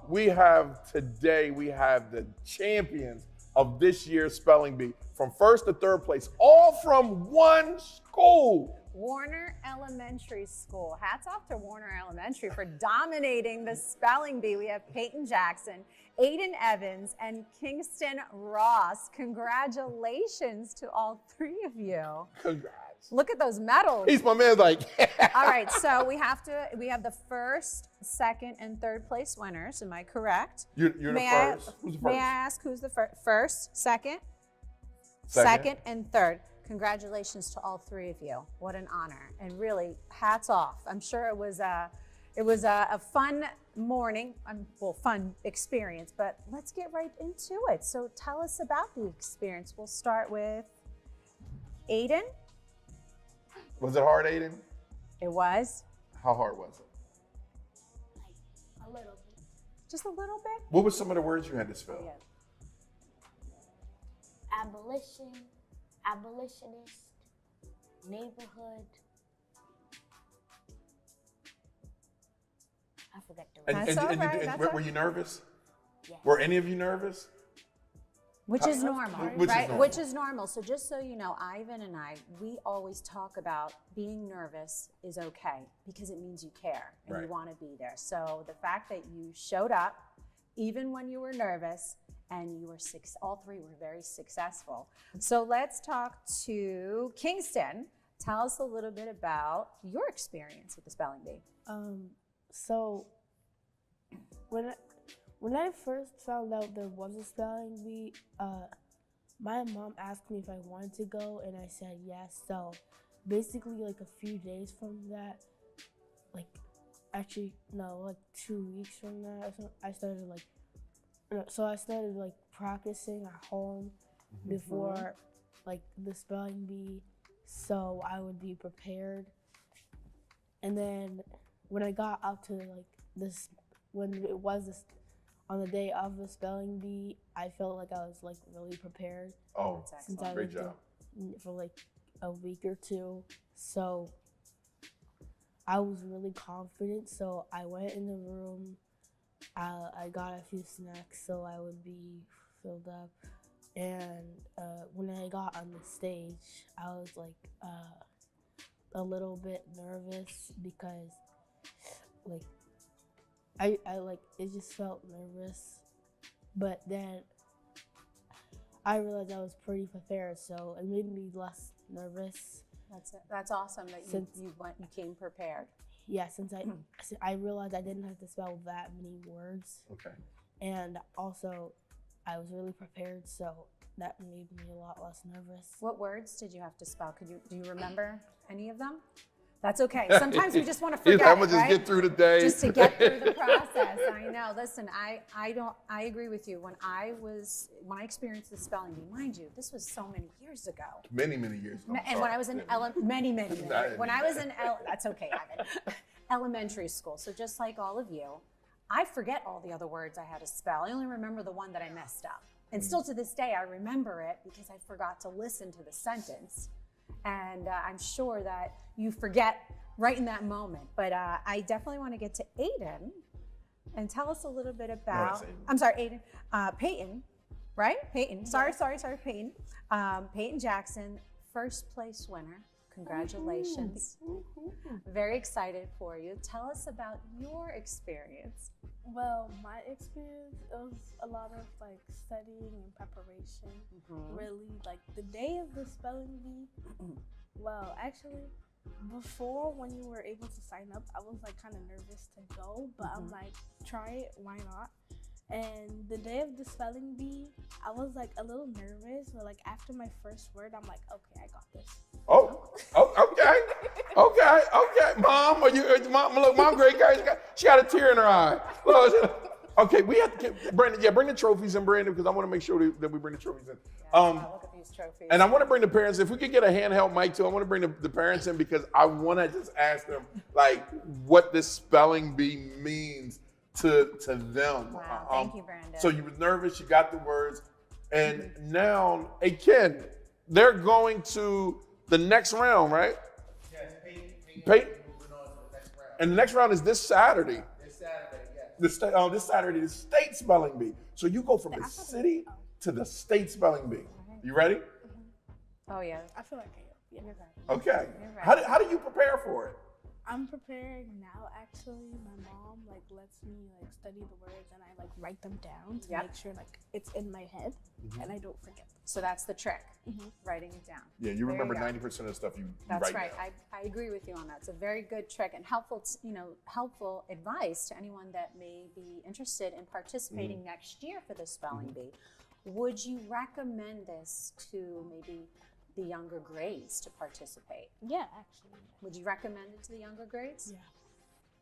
we have the champions of this year's spelling bee from first to third place, all from one school. Warner Elementary School. Hats off to Warner Elementary for dominating the spelling bee. We have Peyton Jackson, Aiden Evans, and Kingston Ross. Congratulations to all 3 of you. Congrats. Look at those medals. He's my man, like. All right, so we have the first, second, and third place winners. Am I correct? You're the first. Who's the first? May I ask who's the first, second, and third? Congratulations to all 3 of you. What an honor. And really, hats off. I'm sure it was a fun morning, fun experience, but let's get right into it. So tell us about the experience. We'll start with Aiden. Was it hard, Aiden? It was. How hard was it? A little bit. Just a little bit? What were some of the words you had to spell? Yeah. Abolition, abolitionist, neighborhood. I forgot the rest. And were you nervous? Yeah. Were any of you nervous? Which is normal, Which is right? normal. Which is normal. So just so you know, Ivan and I, we always talk about being nervous is okay because it means you care and you want to be there. So the fact that you showed up, even when you were nervous, and you were all 3 were very successful. So let's talk to Kingston. Tell us a little bit about your experience with the Spelling Bee. So when I first found out there was a spelling bee, my mom asked me if I wanted to go, and I said yes. So basically, like a few days from that, like 2 weeks from that, I started practicing at home before like the spelling bee, so I would be prepared. And then when I got up to like this, when it was this, on the day of the spelling bee, I felt like I was like really prepared. Oh, since I great job. For like a week or two, so I was really confident. So I went in the room. I got a few snacks so I would be filled up. And when I got on the stage, I was like a little bit nervous because like I it just felt nervous. But then I realized I was pretty prepared, so it made me less nervous. That's awesome that you came prepared. Yeah, since I realized I didn't have to spell that many words. Okay. And also, I was really prepared, so that made me a lot less nervous. What words did you have to spell? Do you remember any of them? That's okay. Sometimes we just want to forget. I'm gonna just right? get through the day. Just to get through the process. I know. Listen, I agree with you. When I experienced the spelling bee, mind you, this was so many years ago. Many years ago. And when I was in many. When I was in that's okay, Ivan. Elementary school. So just like all of you, I forget all the other words I had to spell. I only remember the one that I messed up. And still to this day, I remember it because I forgot to listen to the sentence. And I'm sure that you forget right in that moment. But I definitely want to get to Aiden and tell us a little bit about, I'm sorry, Aiden, Peyton, right? Peyton, sorry, Peyton. Peyton Jackson, first place winner. Congratulations. Very excited for you. Tell us about your experience. Well, my experience, it was a lot of like studying and preparation. Really, like the day of the spelling bee. Well, actually, before when you were able to sign up, I was like kind of nervous to go, but I'm like, try it, why not? And the day of the spelling bee, I was like a little nervous, but like after my first word, I'm like, okay, I got this. Okay. Mom, look, Mom, great guy. She got a tear in her eye. Look, okay, we have to get Brandon. Yeah, bring the trophies in, Brandon, because I want to make sure that we bring the trophies in. Look at these trophies. And I want to bring the parents. If we could get a handheld mic too, I want to bring the parents in because I want to just ask them like what this spelling bee means to them. Wow, thank you, Brandon. So you were nervous, you got the words, and now, hey Ken, they're going to the next round, right? Yes, Peyton. Moving on to the next round. And the next round is this Saturday. This Saturday, yes. This Saturday, the state spelling bee. So you go from the city to the state spelling bee. You ready? Oh yeah. I feel like I am. Yeah. You're right. Okay. You're right. How do you prepare for it? I'm preparing now. Actually, my mom like lets me like study the words and I like write them down to make sure like it's in my head and I don't forget them. So that's the trick, writing it down. Yeah, you remember 90% of the stuff you That's write right. down. I agree with you on that. It's a very good trick and helpful, helpful advice to anyone that may be interested in participating next year for the spelling bee. Would you recommend this to maybe the younger grades to participate? Yeah, actually. Would you recommend it to the younger grades? Yeah.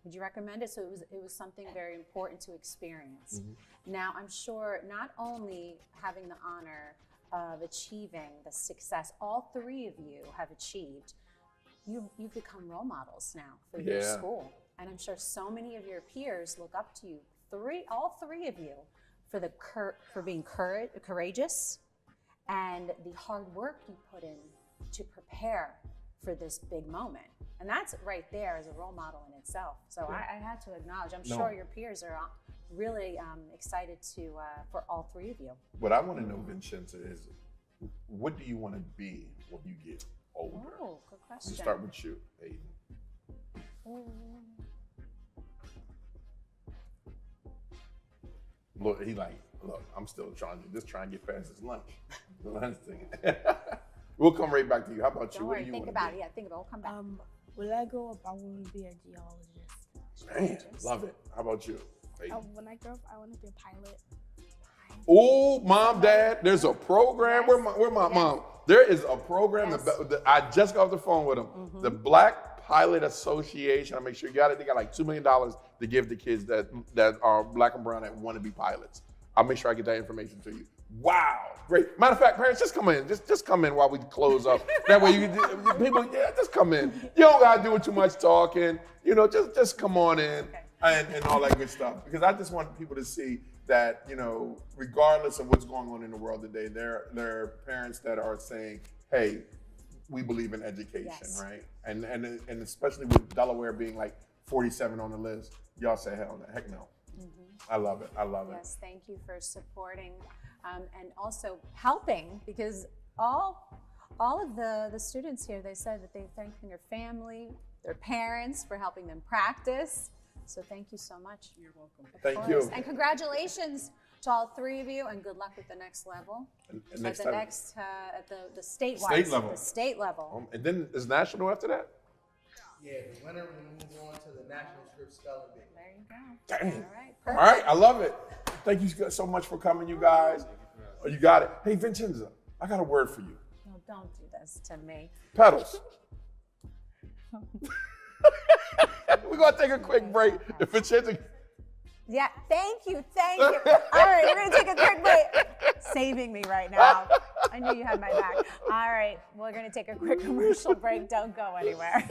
Would you recommend it? So it was something very important to experience. Now, I'm sure not only having the honor of achieving the success all three of you have achieved, you've become role models now for your school. And I'm sure so many of your peers look up to you, all three of you, for being courageous and the hard work you put in to prepare for this big moment. And that's right there as a role model in itself. So I had to acknowledge, I'm sure your peers are really excited for all three of you. What I want to know, Vincenza, is what do you want to be when you get older? Oh, good question. Let's start with you, Aiden. Look, look, I'm still trying to get past his lunch. We'll come right back to you. How about you? Don't What worry, do you think want about to it. Yeah, think about it. We'll come back. When I grow up, I want to be a geologist. Man, love it. How about you? When I grow up, I want to be a pilot. Oh, mom, dad, there's a program. Yes. Where my mom? There is a program. Yes. I just got off the phone with them. The Black Pilot Association. I make sure you got it. They got like $2 million to give to kids that are black and brown that want to be pilots. I'll make sure I get that information to you. Wow, great. Matter of fact, parents, just come in. Just come in while we close up. That way, people, just come in. You don't gotta do too much talking. You know, just come on in and all that good stuff. Because I just want people to see that, you know, regardless of what's going on in the world today, there are parents that are saying, hey, we believe in education, right? And especially with Delaware being like 47 on the list, y'all say heck no. I love it. I love it. Yes, thank you for supporting and also helping, because all of the students here, they said that they thank their family, their parents for helping them practice. So thank you so much. You're welcome. Thank you. And congratulations to all three of you, and good luck with the next level. And At next the time. next, at the statewide. State level. The state level. And then is national after that? Yeah, the winner will move on to the National Script Spelling Bee. There you go. Dang. All right, All perfect. right, I love it. Thank you so much for coming, you guys. Oh, you got it. Hey, Vincenza, I got a word for you. No, don't do this to me. Pedals. We're going to take a quick break. If Vincenza... Yeah, thank you. All right, we're gonna take a quick break. Saving me right now. I knew you had my back. All right, we're gonna take a quick commercial break. Don't go anywhere.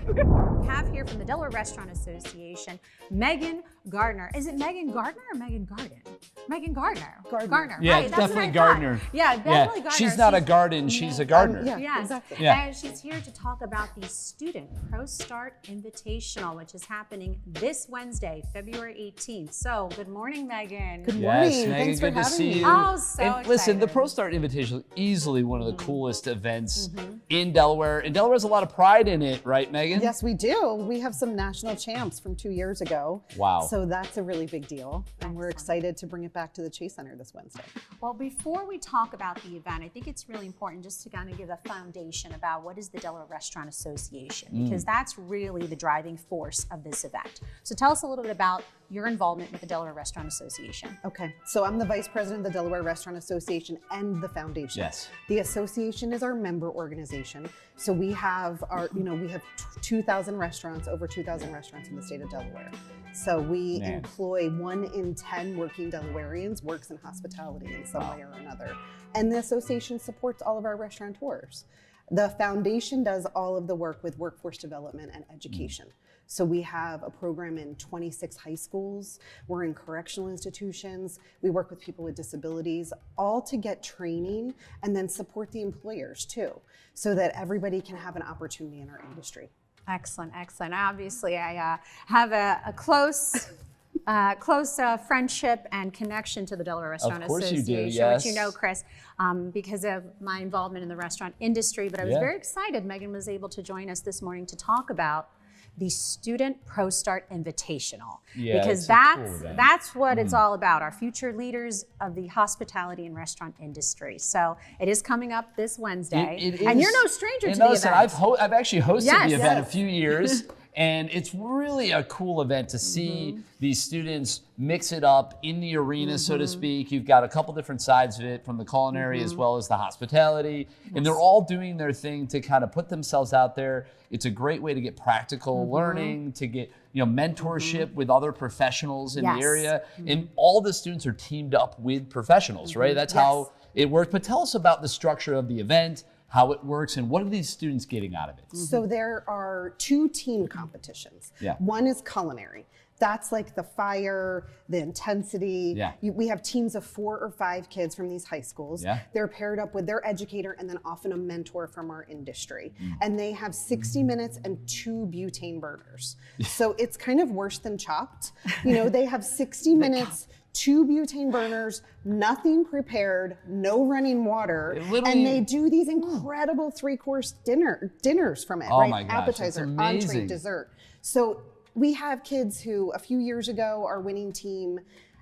We have here from the Delaware Restaurant Association, Megan Gardner. Is it Megan Gardner or Megan Garden? Megan Gardner. Gardner. Yeah, right, it's that's what definitely I Gardner. thought. Yeah, definitely Gardner. She's not a garden, she's a gardener. Yes, exactly. Yeah. And she's here to talk about the Student ProStart Invitational, which is happening this Wednesday, February 18th. So, good morning, Megan. Good Yes, morning. Megan, Thanks for good to having see me. you. Oh, so And listen, the excited. ProStart Invitational is easily one of the coolest events in Delaware. And Delaware has a lot of pride in it, right, Megan? Yes, we do. We have some national champs from 2 years ago. Wow. So that's a really big deal. And we're excited to bring it back to the Chase Center this Wednesday. Well, before we talk about the event, I think it's really important just to kind of give a foundation about what is the Delaware Restaurant Association, because that's really the driving force of this event. So tell us a little bit about your involvement with the Delaware Restaurant Association. Okay, so I'm the vice president of the Delaware Restaurant Association and the foundation. Yes. The association is our member organization. So we have we have 2,000 restaurants, over 2,000 restaurants in the state of Delaware. So we employ 1 in 10 working Delawareans works in hospitality in some way or another. And the association supports all of our restaurateurs. The foundation does all of the work with workforce development and education. So we have a program in 26 high schools. We're in correctional institutions. We work with people with disabilities, all to get training and then support the employers too, so that everybody can have an opportunity in our industry. Excellent, excellent. Obviously, I have a close friendship and connection to the Delaware Restaurant course you do, Association, yes. which you know, Chris, because of my involvement in the restaurant industry. But I was very excited Megan was able to join us this morning to talk about the Student ProStart Invitational, because that's what it's all about, our future leaders of the hospitality and restaurant industry. So it is coming up this Wednesday, and you're no stranger to the event. I've actually hosted the event a few years, and it's really a cool event to see these students mix it up in the arena, so to speak. You've got a couple different sides of it, from the culinary as well as the hospitality, and they're all doing their thing to kind of put themselves out there. It's a great way to get practical learning, to get mentorship with other professionals in the area, and all the students are teamed up with professionals, right? That's how it works. But tell us about the structure of the event, how it works, and what are these students getting out of it? So there are 2 team competitions. One is culinary. That's like the fire, the intensity. We have teams of 4 or 5 kids from these high schools. They're paired up with their educator and then often a mentor from our industry. And they have 60 minutes and 2 butane burners. So it's kind of worse than Chopped. They have 60 minutes, 2 butane burners, nothing prepared, no running water, and they do these incredible 3-course dinners from it, right? My gosh, Appetizer, that's amazing. entree, dessert. So we have kids who, a few years ago, our winning team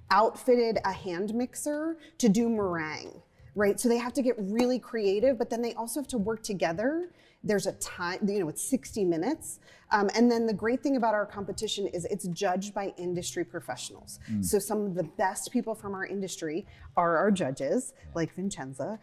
outfitted a hand mixer to do meringue. right? So they have to get really creative, but then they also have to work together. There's a time, it's 60 minutes. And then the great thing about our competition is it's judged by industry professionals. So some of the best people from our industry are our judges, like Vincenza.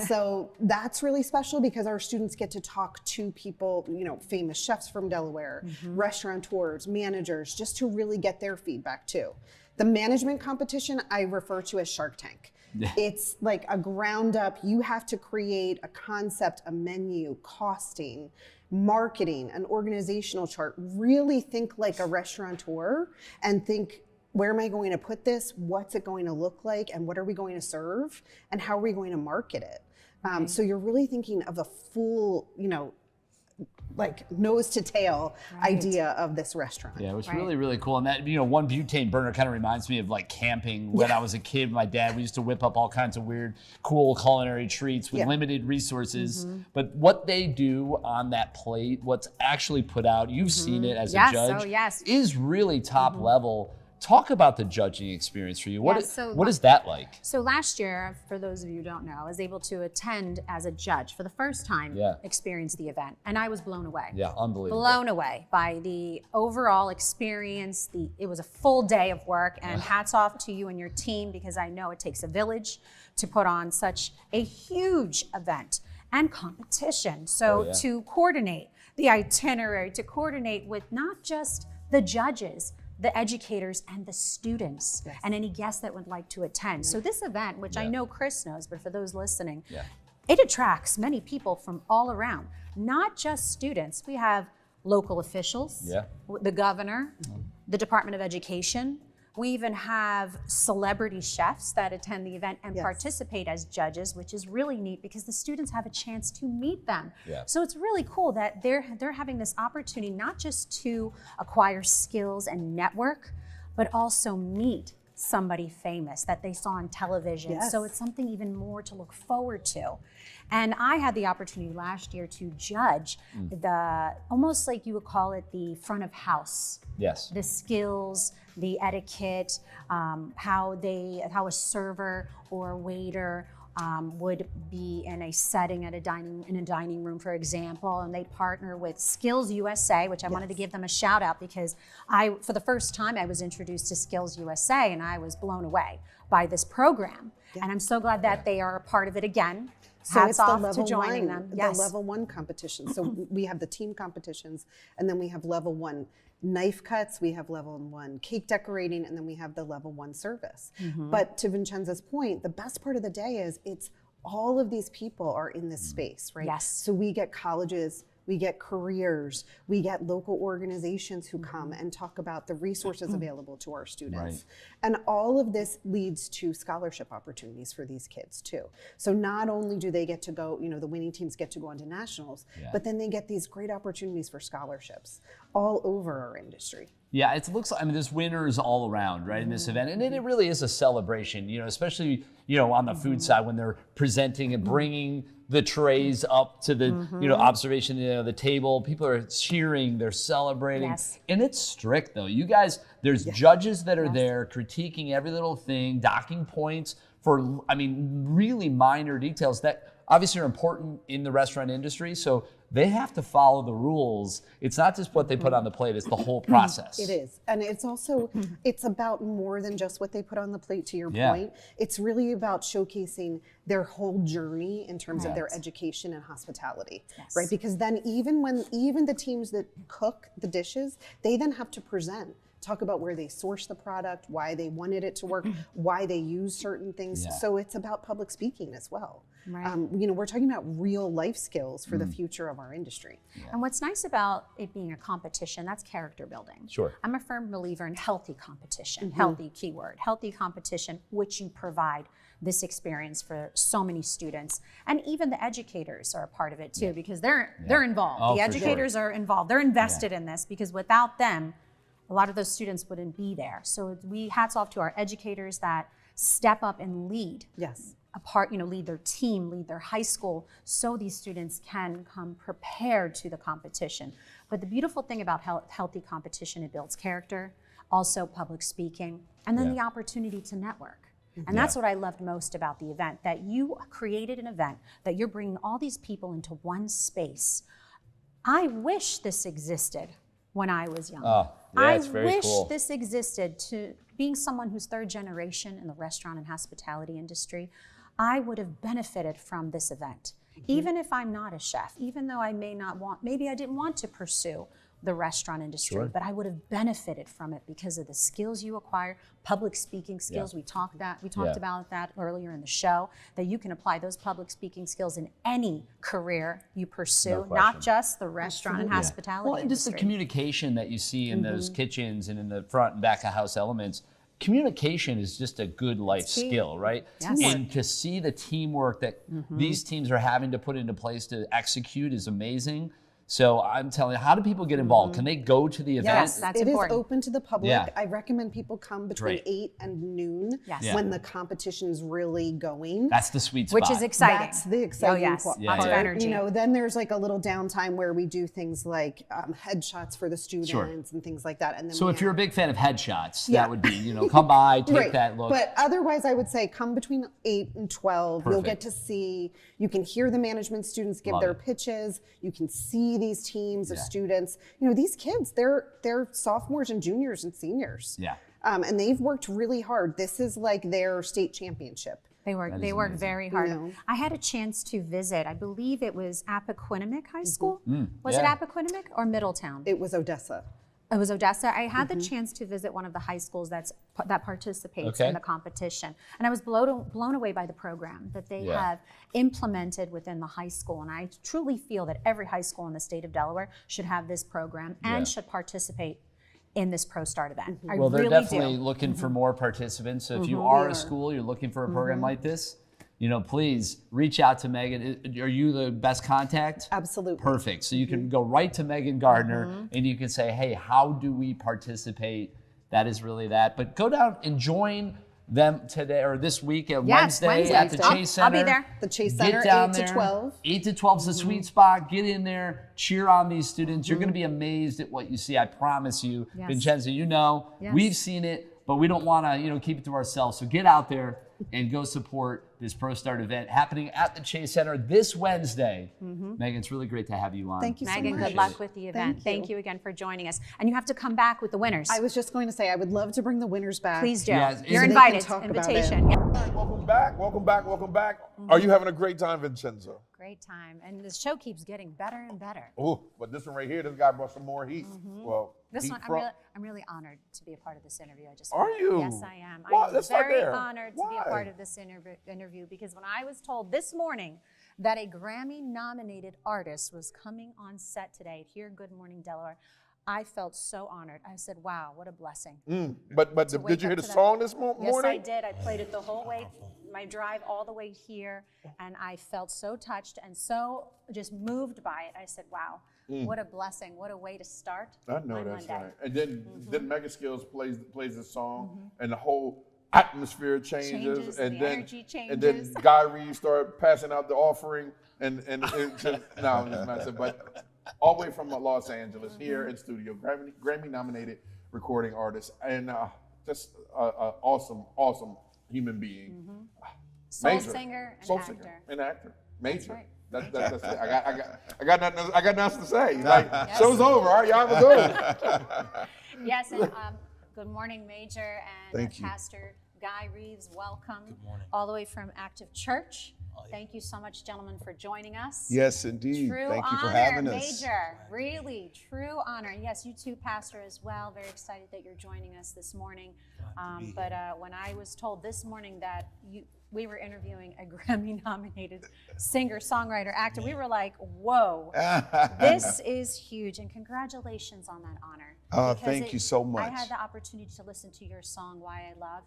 So that's really special because our students get to talk to people, famous chefs from Delaware, restaurateurs, managers, just to really get their feedback too. The management competition I refer to as Shark Tank. It's like a ground up, you have to create a concept, a menu, costing, marketing, an organizational chart. Really think like a restaurateur and think, where am I going to put this? What's it going to look like? And what are we going to serve? And how are we going to market it? So you're really thinking of a full, like nose to tail idea of this restaurant. Yeah, it was really, really cool. And that, one butane burner kind of reminds me of like camping when I was a kid. My dad, we used to whip up all kinds of weird, cool culinary treats with limited resources. But what they do on that plate, what's actually put out, you've seen it as a judge, is really top level. Talk about the judging experience for you. What is that like? So last year, for those of you who don't know, I was able to attend as a judge for the first time, experience the event, and I was blown away. Yeah, unbelievable. Blown away by the overall experience. It was a full day of work, and hats off to you and your team, because I know it takes a village to put on such a huge event and competition. So to coordinate the itinerary, to coordinate with not just the judges, the educators and the students and any guests that would like to attend. So this event, which I know Chris knows, but for those listening, it attracts many people from all around, not just students. We have local officials, the governor, the Department of Education. We even have celebrity chefs that attend the event and participate as judges, which is really neat because the students have a chance to meet them. So it's really cool that they're having this opportunity not just to acquire skills and network, but also meet somebody famous that they saw on television. So it's something even more to look forward to. And I had the opportunity last year to judge almost like you would call it the front of house. The skills, the etiquette, how a server or a waiter would be in a setting in a dining room, for example, and they partner with Skills USA, which I wanted to give them a shout out because for the first time I was introduced to Skills USA and I was blown away by this program. And I'm so glad that they are a part of it again. So Hats it's the off level to joining one, them. the level 1 competition. So we have the team competitions, and then we have level 1 knife cuts, we have level 1 cake decorating, and then we have the level 1 service. But to Vincenza's point, the best part of the day is it's all of these people are in this space, right? So we get colleges, we get careers, we get local organizations who come and talk about the resources available to our students. And all of this leads to scholarship opportunities for these kids too. So not only do they get to go, the winning teams get to go into nationals, but then they get these great opportunities for scholarships all over our industry. Yeah, it looks like, there's winners all around, right, in this event. And it really is a celebration, especially, on the food side when they're presenting and bringing the trays up to the, observation, the table. People are cheering, they're celebrating. And it's strict though. You guys, there's judges that are there critiquing every little thing, docking points for, really minor details that obviously are important in the restaurant industry. So they have to follow the rules. It's not just what they put on the plate, it's the whole process. It is. And it's also, it's about more than just what they put on the plate, to your point. It's really about showcasing their whole journey in terms of their education and hospitality, right? Because then even the teams that cook the dishes, they then have to present, talk about where they source the product, why they wanted it to work, why they use certain things. So it's about public speaking as well. We're talking about real life skills for the future of our industry. And what's nice about it being a competition, that's character building. I'm a firm believer in healthy competition, healthy keyword, healthy competition, which you provide this experience for so many students. And even the educators are a part of it too, because they're involved. The educators are involved. They're invested in this because without them, a lot of those students wouldn't be there. So hats off to our educators that step up and lead. Lead their team, lead their high school, so these students can come prepared to the competition. But the beautiful thing about healthy competition, it builds character, also public speaking, and then the opportunity to network. And that's what I loved most about the event, that you created an event, that you're bringing all these people into one space. I wish this existed when I was young. I wish this existed. To being someone who's third generation in the restaurant and hospitality industry, I would have benefited from this event. Even if I'm not a chef, even though I maybe I didn't want to pursue the restaurant industry, but I would have benefited from it because of the skills you acquire, public speaking skills. We talked about that earlier in the show, that you can apply those public speaking skills in any career you pursue, not just the restaurant and hospitality Well, and just the communication that you see in those kitchens and in the front and back of house elements. Communication is just a good life skill, right? Yes. And to see the teamwork that these teams are having to put into place to execute is amazing. So I'm telling you, how do people get involved? Can they go to the event? Yes, that's important. It is open to the public. Yeah. I recommend people come between 8 and noon when the competition's really going. That's the sweet spot. Which is exciting. That's the exciting part. Lots of energy. You know, then there's like a little downtime where we do things like headshots for the students and things like that. And then so if you're a big fan of headshots, that would be, come by, take that look. But otherwise, I would say come between 8 and 12. Perfect. You'll get to see, you can hear the management students give their pitches. You can see these teams of students. You know, these kids, they're sophomores and juniors and seniors. Yeah. And they've worked really hard. This is like their state championship. They work very hard. I had a chance to visit, I believe it was Appoquinimink High School. Was it Appoquinimink or Middletown? It was Odessa. It was Odessa. I had the chance to visit one of the high schools that participates in the competition. And I was blown away by the program that they have implemented within the high school. And I truly feel that every high school in the state of Delaware should have this program and should participate in this ProStart event. Well, they're definitely looking for more participants. So if you are a school, you're looking for a program like this, please reach out to Megan. Are you the best contact? Absolutely. Perfect. So you can go right to Megan Gardner and you can say, hey, how do we participate? That is really that. But go down and join them today or this week at Wednesday at the Chase Center. I'll be there. The Chase Center, Get down 8 there. to 12. 8 to 12 is a sweet spot. Get in there, cheer on these students. You're going to be amazed at what you see. I promise you. Vincenzo, we've seen it, but we don't want to, keep it to ourselves. So get out there and go support this ProStart event happening at the Chase Center this Wednesday. Megan, it's really great to have you on. Thank you so much. Megan, good luck with the event. Thank you again for joining us. And you have to come back with the winners. I was just going to say, I would love to bring the winners back. Please do. Yes, You're invited. Invitation. Welcome back. Are you having a great time, Vincenzo? Great time. And the show keeps getting better and better. Oh, but this one right here, this guy brought some more heat. Well, this one, I'm really honored to be a part of this interview. Are you? Yes, I am. Well, I'm very honored to be a part of this interview because when I was told this morning that a Grammy-nominated artist was coming on set today here at Good Morning Delaware, I felt so honored. I said, wow, what a blessing. But did you hear the song this morning? Yes, I did. I played it the whole way, my drive all the way here, and I felt so touched and so just moved by it. I said, wow, what a blessing. What a way to start I know that's Monday. right. And then Mega Skills plays the song, and the whole atmosphere changes, and the then energy changes. And then Guy Reid started passing out the offering, and it just, no, I'm just messing, but all the way from Los Angeles here in studio, Grammy-nominated recording artist, and just an awesome human being. Soul singer and actor. Major. Right. That's I got nothing else to say. Like, show's over. All right, y'all have a good. Yes, and good morning, Major and Thank you. Pastor Guy Reeves. Welcome. Good morning. All the way from Active Church. Thank you so much, gentlemen, for joining us. Yes, indeed. True Thank you honor, for having us. Major. Really, true honor. Yes, you too, Pastor, as well. Very excited that you're joining us this morning. But when I was told this morning that we were interviewing a Grammy-nominated singer, songwriter, actor, we were like, whoa, this is huge. And congratulations on that honor. Thank you so much. I had the opportunity to listen to your song, Why I Love.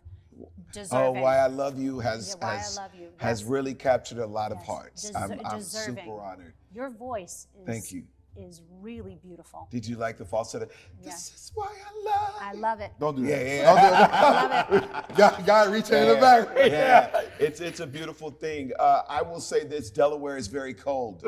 Why I Love You has Yes. really captured a lot of hearts. I'm Deserving. super honored. Your voice is Thank you. is really beautiful. Did you like the falsetto? Yeah. This is why I love. I love it. Don't do that. Yeah. Don't do that. I love it. Guy reaching in the back. Yeah. It's a beautiful thing. I will say this: Delaware is very cold.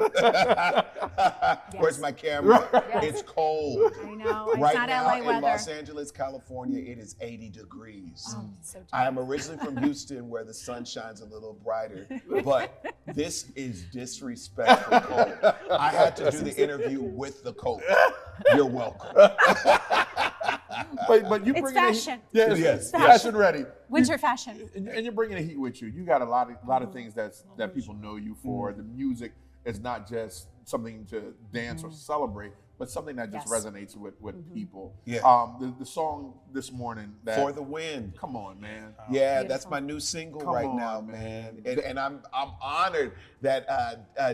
Where's my camera? Yes. It's cold. I know. It's Right not now LA in weather. Los Angeles, California, it is 80 degrees. Oh, so I am originally from Houston, where the sun shines a little brighter, but this is disrespectful cold. I had to do the interview with the coat. You're welcome. But you It's bring fashion. Yes, fashion ready. Winter fashion. And you're bringing the heat with you. You got a lot of things that people know you for. The music is not just something to dance or celebrate, but something that just resonates with people. Yeah. The song this morning, For the Win. Come on, man. Yeah, that's my new single right now, man. And I'm honored that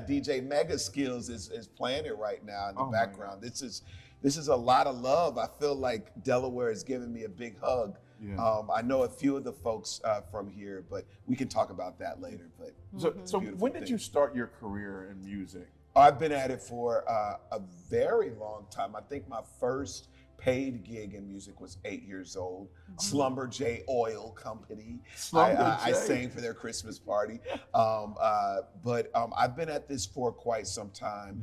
DJ Mega Skills is playing it right now in the background. This is a lot of love. I feel like Delaware is giving me a big hug. Yeah. I know a few of the folks from here, but we can talk about that later. But so when did you start your career in music? I've been at it for a very long time. I think my first paid gig in music was 8 years old. Slumber J Oil Company. I sang for their Christmas party. But I've been at this for quite some time.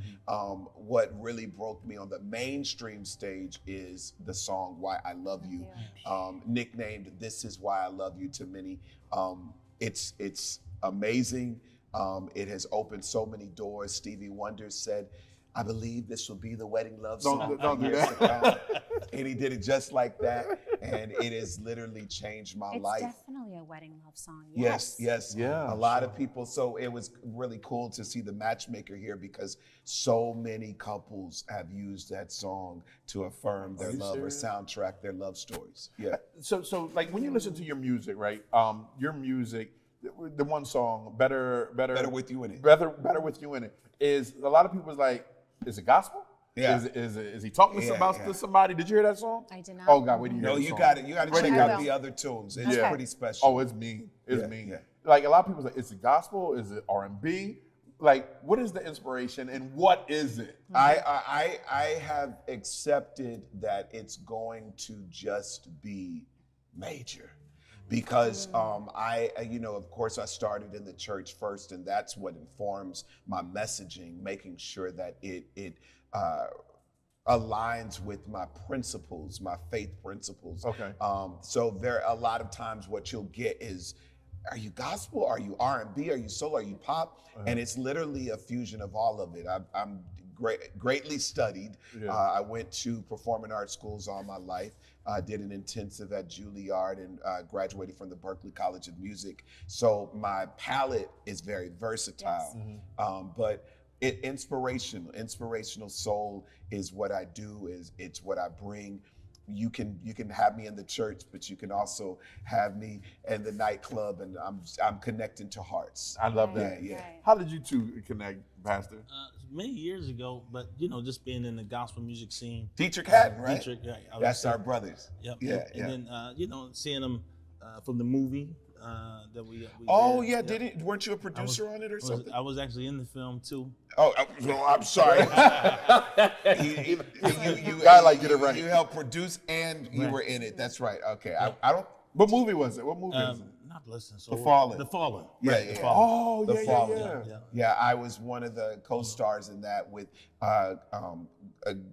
What really broke me on the mainstream stage is the song Why I Love You, nicknamed This Is Why I Love You to many. It's amazing. It has opened so many doors. Stevie Wonder said, I believe this will be the wedding love song. Don't do that. And he did it just like that. And it has literally changed my life. It's definitely a wedding love song. Yes. Yeah. A lot of people. So it was really cool to see the matchmaker here because so many couples have used that song to affirm their love or soundtrack their love stories. Yeah. So like when you listen to your music, right? Your music, the one song, Better With You in It. Better With You in It, is a lot of people's like, is it gospel? Yeah. Is he talking to somebody? Did you hear that song? I did not. Oh God, wait till you hear No, the you song. got it. You got to check out the other tunes. It's pretty special. Oh, it's mean. It's mean. Yeah. Like a lot of people's like, is it gospel? Is it R&B? Like, what is the inspiration and what is it? I have accepted that it's going to just be major. Because of course, I started in the church first, and that's what informs my messaging, making sure that it aligns with my principles, my faith principles. Okay. So there are a lot of times what you'll get is, are you gospel? Are you R&B? Are you soul? Are you pop? And it's literally a fusion of all of it. I'm greatly studied. Yeah. I went to performing arts schools all my life. I did an intensive at Juilliard and graduated from the Berklee College of Music. So my palette is very versatile, but inspirational soul is what I do. It's what I bring. You can have me in the church, but you can also have me in the nightclub, and I'm connecting to hearts. I love that. Yeah. How did you two connect, Pastor? Many years ago, but just being in the gospel music scene. Dietrich Haddon, right? Dietrich, right. That's our brothers. Yep. Yeah. And then seeing them from the movie that we did. Weren't you a producer on it or something? I was actually in the film too. Oh, well, I'm sorry. You helped produce and you were in it. That's right. Okay. I don't. What movie was it? What movie is it? Not Listen. So The Fallen. The Fallen. Yeah. The Fallen. Oh, The yeah, Fallen. yeah. Yeah, I was one of the co-stars in that with a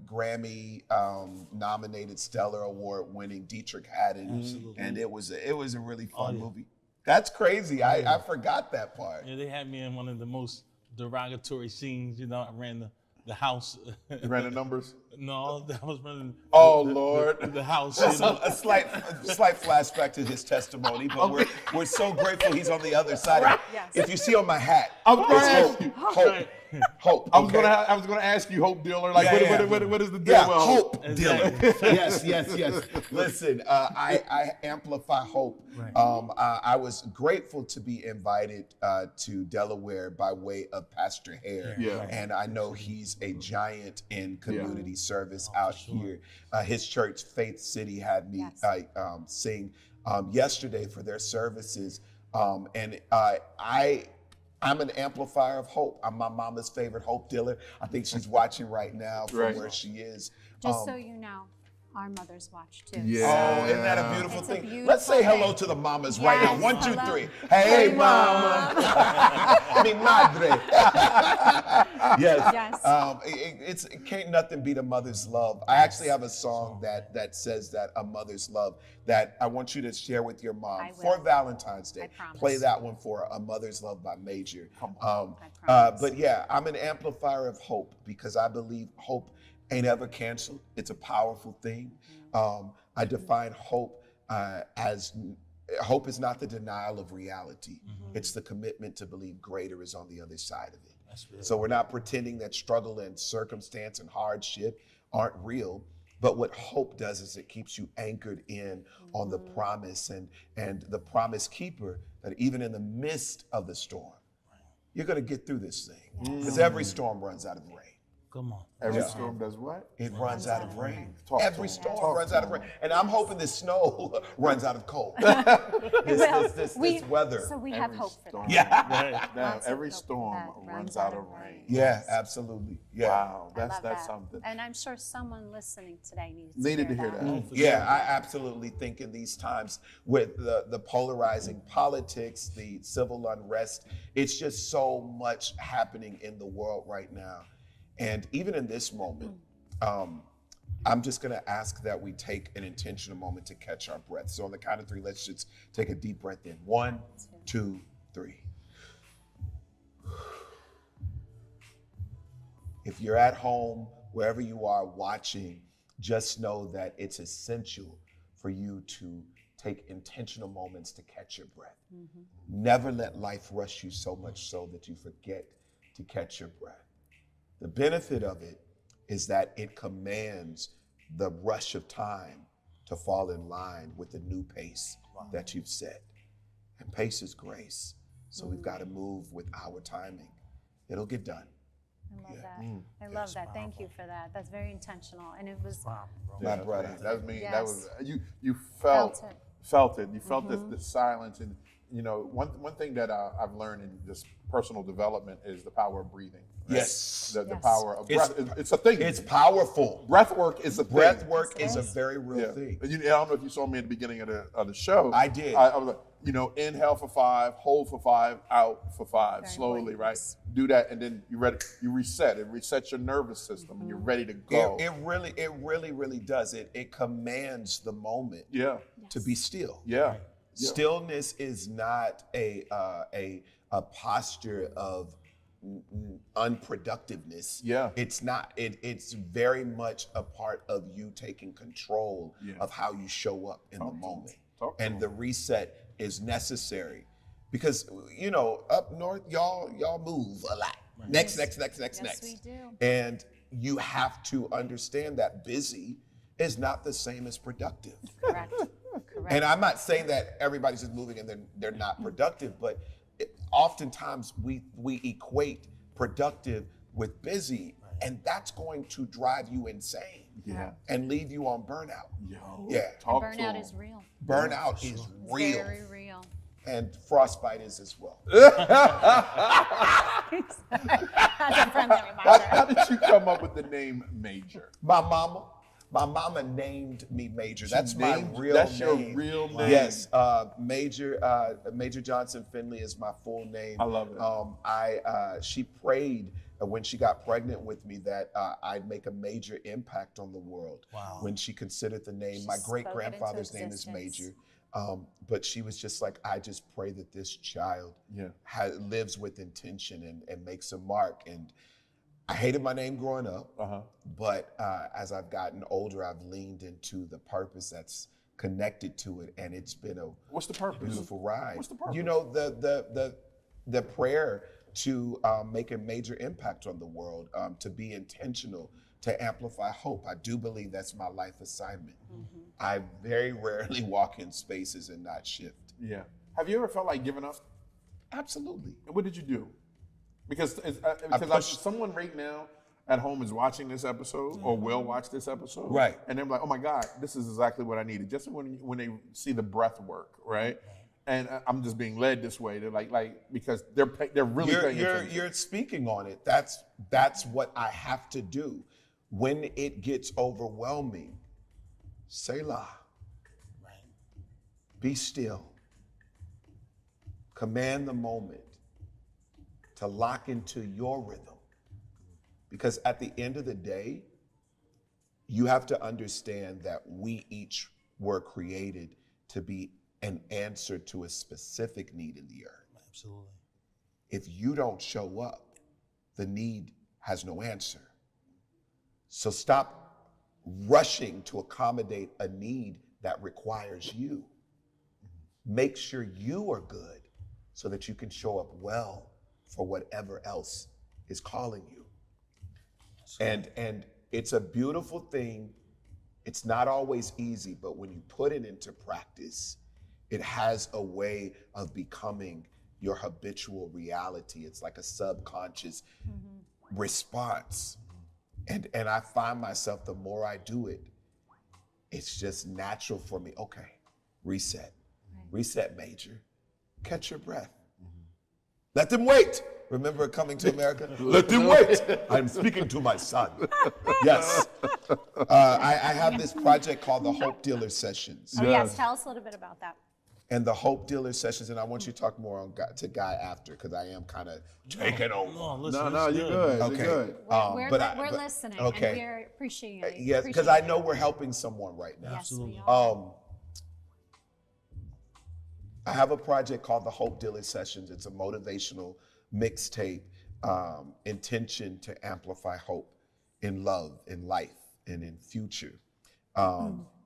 Grammy-nominated Stellar Award-winning Dietrich Haddon, Absolutely. and it was a really fun movie. That's crazy. I forgot that part. Yeah, they had me in one of the most derogatory scenes. I ran the house. You ran the numbers? No, I was running. Lord, the house. A slight flashback to his testimony, but we're so grateful he's on the other side of it. Yes. If you see on my hat, I'm going to ask you. Hope. I was going to ask you, Hope Dealer. Like, what is the deal? Yeah, with hope dealer. Yes. Listen, I amplify hope. Right. I was grateful to be invited to Delaware by way of Pastor Hare. Yeah. And I know he's a giant in community service out here. His church, Faith City, had me sing yesterday for their services. And I I'm an amplifier of hope. I'm my mama's favorite hope dealer. I think she's watching right now from where she is. Just so you know, our mothers watch too. Yeah. Oh, isn't that a beautiful thing? Let's say hello to the mamas right now. 1, 2, 3. Hey, mama. Mi madre. Yes. It can't nothing beat a mother's love. I actually have a song that says that a mother's love that I want you to share with your mom for Valentine's Day. Play that one for A Mother's Love by Major. But yeah, I'm an amplifier of hope because I believe hope ain't ever canceled. It's a powerful thing. I define hope as hope is not the denial of reality. It's the commitment to believe greater is on the other side of it. So we're not pretending that struggle and circumstance and hardship aren't real. But what hope does is it keeps you anchored in on the promise and the promise keeper that even in the midst of the storm, you're going to get through this thing. Because every storm runs out of rain. Come on. Every storm does what? It runs out of rain. Every storm runs out of rain. And I'm hoping this snow runs out of cold. this weather. So we have hope for that. Yeah. Every storm runs out of rain. Yeah, absolutely. Yeah. Wow. That's something. And I'm sure someone listening today needed to hear that. Yeah, I absolutely think in these times with the polarizing politics, the civil unrest, it's just so much happening in the world right now. And even in this moment, I'm just going to ask that we take an intentional moment to catch our breath. So on the count of 3, let's just take a deep breath in. 1, 2, 3. If you're at home, wherever you are watching, just know that it's essential for you to take intentional moments to catch your breath. Never let life rush you so much so that you forget to catch your breath. The benefit of it is that it commands the rush of time to fall in line with the new pace that you've set. And pace is grace. So we've got to move with our timing. It'll get done. I love that. I love that. Thank you for that. That's very intentional. And it was my brother. That was you felt it. You felt the silence. And you know, one thing that I've learned in this personal development is the power of breathing. Right? Yes. The power of breath. It's a thing. It's powerful. Breath work is a thing. Breath work is a very real thing. I don't know if you saw me at the beginning of the show. I did. I was like, inhale for 5, hold for 5, out for 5, slowly, right? Do that, and then you reset. It resets your nervous system, and you're ready to go. It really does. It commands the moment to be still. Yeah. Stillness is not a posture of unproductiveness. It's not. It's very much a part of you taking control of how you show up in the moment. And the reset is necessary because up north y'all move a lot. Next. Yes, we do. And you have to understand that busy is not the same as productive. Correct. And I'm not saying that everybody's just moving and they're not productive, but oftentimes we equate productive with busy, and that's going to drive you insane and leave you on burnout. Burnout is real. Burnout is real. Very real. And frostbite is as well. That's a friendly reminder. How did you come up with the name Major? My mama named me Major. That's my real name. That's your real name? Yes. Major Johnson Finley is my full name. I love it. She prayed when she got pregnant with me that I'd make a major impact on the world. Wow. When she considered the name, my great-grandfather's name is Major. But she was just like, I just pray that this child lives with intention and makes a mark. And I hated my name growing up, but as I've gotten older, I've leaned into the purpose that's connected to it, and it's been What's the purpose? Beautiful ride. What's the purpose? The prayer to make a major impact on the world, to be intentional, to amplify hope. I do believe that's my life assignment. I very rarely walk in spaces and not shift. Yeah. Have you ever felt like giving up? Absolutely. And what did you do? Because someone right now at home is watching this episode or will watch this episode. Right. And they're like, oh my God, this is exactly what I needed. Just when they see the breath work, right? and I'm just being led this way. They're like because they're really paying attention. You're speaking on it. That's what I have to do. When it gets overwhelming, Selah. Right. Be still. Command the moment to lock into your rhythm. Because at the end of the day, you have to understand that we each were created to be an answer to a specific need in the earth. Absolutely. If you don't show up, the need has no answer. So stop rushing to accommodate a need that requires you. Make sure you are good so that you can show up well for whatever else is calling you. And it's a beautiful thing. It's not always easy, but when you put it into practice, it has a way of becoming your habitual reality. It's like a subconscious response. And I find myself, the more I do it, it's just natural for me. Okay, reset. Reset, Major. Catch your breath. Let them wait. Remember Coming to America? Let them wait. I'm speaking to my son. Yes. I have this project called the Hope Dealer Sessions. Oh, yes. Tell us a little bit about that. And the Hope Dealer Sessions, and I want you to talk more on to Guy after, because I am kind of taking over. No, you're good. Okay. You're good. We're listening, and we're appreciating it. Yes, because I know we're helping someone right now. Yes, we are. I have a project called the Hope Dealer Sessions. It's a motivational mixtape, intention to amplify hope in love, in life, and in future.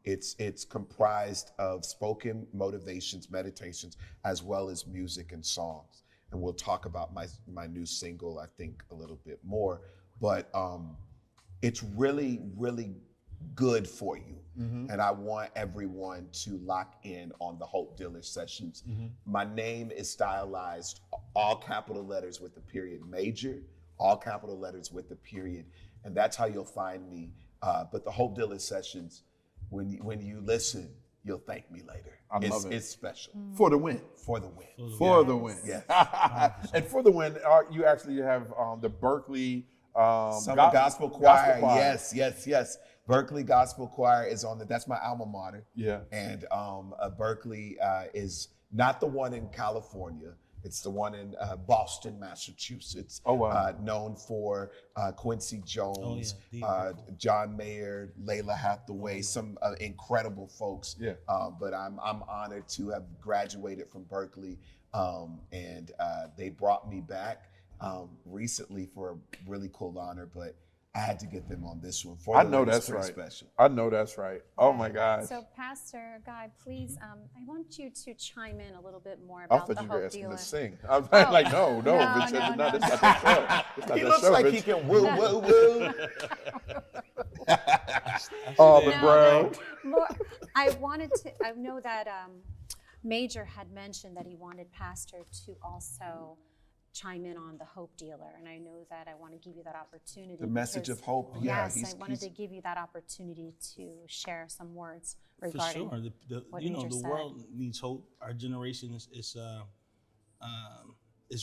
It's comprised of spoken motivations, meditations, as well as music and songs. And we'll talk about my new single, I think, a little bit more. But it's really, really good for you. And I want everyone to lock in on the Hope Dealer Sessions. My name is stylized, all capital letters with the period, Major, all capital letters with the period. And that's how you'll find me. But the Hope Dealer Sessions, when you listen, you'll thank me later. I love it. It's special. For the win. For the win. For the win. Yes. And for the win, you actually have the Berkeley Summer Gospel Choir. Yes. Berkeley Gospel Choir is on that's my alma mater. Yeah. And Berkeley is not the one in California. It's the one in Boston, Massachusetts. Oh, wow. Known for Quincy Jones, John Mayer, Layla Hathaway, some incredible folks. Yeah. But I'm honored to have graduated from Berkeley, and they brought me back recently for a really cool honor, but I had to get them on this one. I know that's right. Special. I know that's right. Oh my gosh. So, Pastor Guy, please, I want you to chime in a little bit more about the Hope Dealer. I thought you were asking to sing. I was like, no, that's not the show. He looks like he can woo, woo, woo. Brown. I know that Major had mentioned that he wanted Pastor to also chime in on the Hope Dealer, and I know that I want to give you that opportunity. The message of hope. Yes, I wanted to give you that opportunity to share some words regarding For sure. what the Major said. world needs hope. Our generation is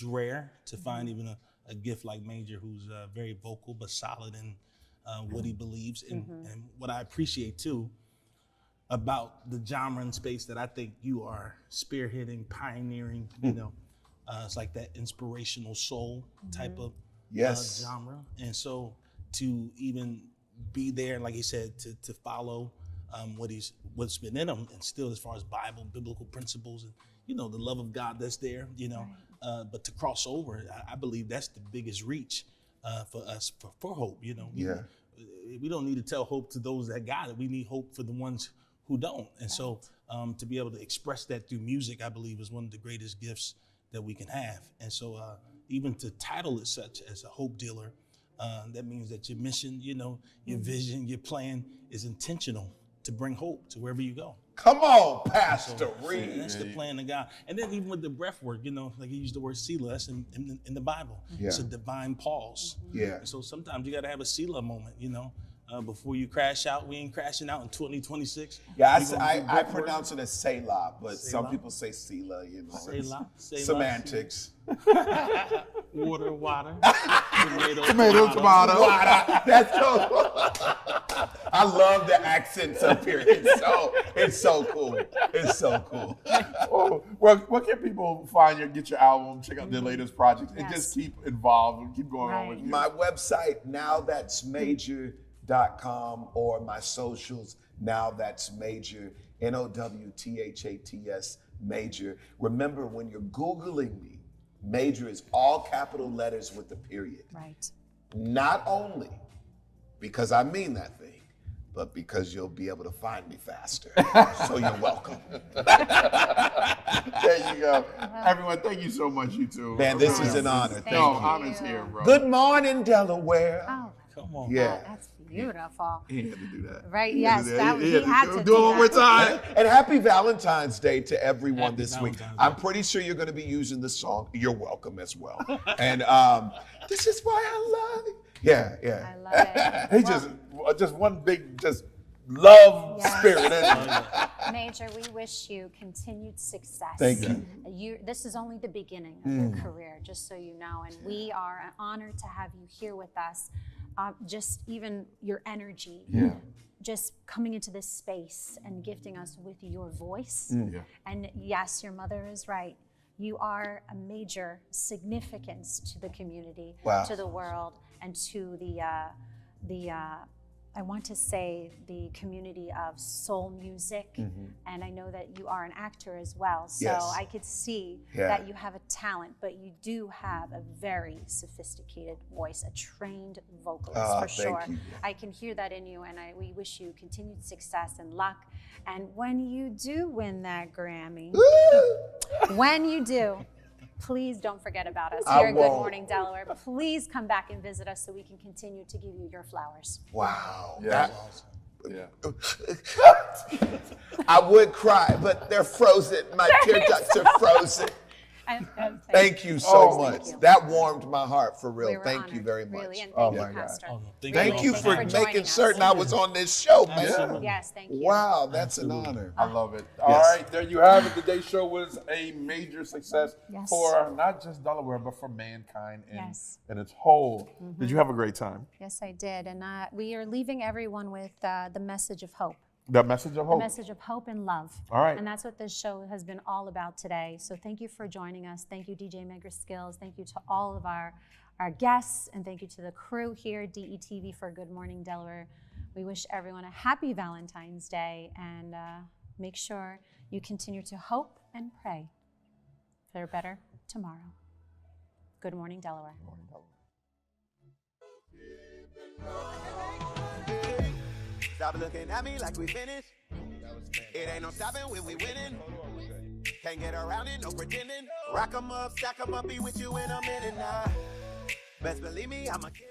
rare to find even a gift like Major, who's very vocal but solid in what he believes. And what I appreciate too about the genre and space that I think you are spearheading, pioneering, it's like that inspirational soul type of genre. And so to even be there, like he said, to follow what's been in him, and still as far as Bible, biblical principles, and the love of God that's there, but to cross over, I believe that's the biggest reach for us for hope. We don't need to tell hope to those that got it. We need hope for the ones who don't. And so to be able to express that through music, I believe, is one of the greatest gifts that we can have. And so even to title it such as a Hope Dealer, that means that your mission, your vision, your plan is intentional to bring hope to wherever you go. Come on, Pastor Reid. That's the plan of God. And then even with the breath work, like he used the word Selah, that's in the Bible. Yeah. It's a divine pause. Yeah. And so sometimes you got to have a Selah moment, before you crash out. We ain't crashing out in 2026. Yeah, I pronounce it as Selah, but some people say Sela, you know. Selah. Semantics. Water. Tomato. That's so I love the accents up here. It's so cool. It's so cool. Oh, well, where can people find you, get your album, check out their latest projects, and just keep involved and keep going on with you? My website, nowthat'smajor.com, or my socials, nowthat'smajor, NOWTHATS Major. Remember, when you're Googling me, Major is all capital letters with a period. Right. Not only because I mean that thing, but because you'll be able to find me faster. So you're welcome. There you go. Everyone, thank you so much, you two. Man, this is an honor. Thank you. Honor's here, bro. Good morning, Delaware. Oh, come on. Yeah. That's beautiful. He had to do that. Right, yes. He had to do it one more time. And happy Valentine's Day to everyone Happy this week. Valentine's I'm pretty sure you're going to be using the song. You're welcome as well. And this is why I love you. Yeah. I love it. He just one big love spirit. Major, we wish you continued success. Thank you. This is only the beginning of your career, just so you know, and we are honored to have you here with us. Just even your energy, just coming into this space and gifting us with your voice. And yes, your mother is right. You are a major significance to the community, to the world, and to the I want to say the community of soul music. And I know that you are an actor as well. So I could see that you have a talent, but you do have a very sophisticated voice, a trained vocalist for sure. I can hear that in you, and we wish you continued success and luck. And when you do win that Grammy, when you do, please don't forget about us here at Good Morning Delaware. Please come back and visit us so we can continue to give you your flowers. Wow. Yeah. I would cry, but they're frozen. My tear ducts are frozen. Thank you so much. That warmed my heart for real. Thank you very much. Really, and thank you, Pastor. Thank you for making certain I was on this show, man. Yes, thank you. Wow, that's an honor. I love it. All right, there you have it. The Day Show was a major success for not just Delaware, but for mankind in its whole. Did you have a great time? Yes, I did. And we are leaving everyone with the message of hope. The message of hope. The message of hope and love. All right. And that's what this show has been all about today. So thank you for joining us. Thank you, DJ Mega Skills. Thank you to all of our guests. And thank you to the crew here at DETV for Good Morning Delaware. We wish everyone a happy Valentine's Day. And make sure you continue to hope and pray for a better tomorrow. Good Morning Delaware. Good Morning Delaware. Stop looking at me like we finished. It ain't no stopping when we winning. Can't get around it, no pretending. Rock 'em up, stack 'em up, be with you in a minute now. Best believe me, I'm a kid.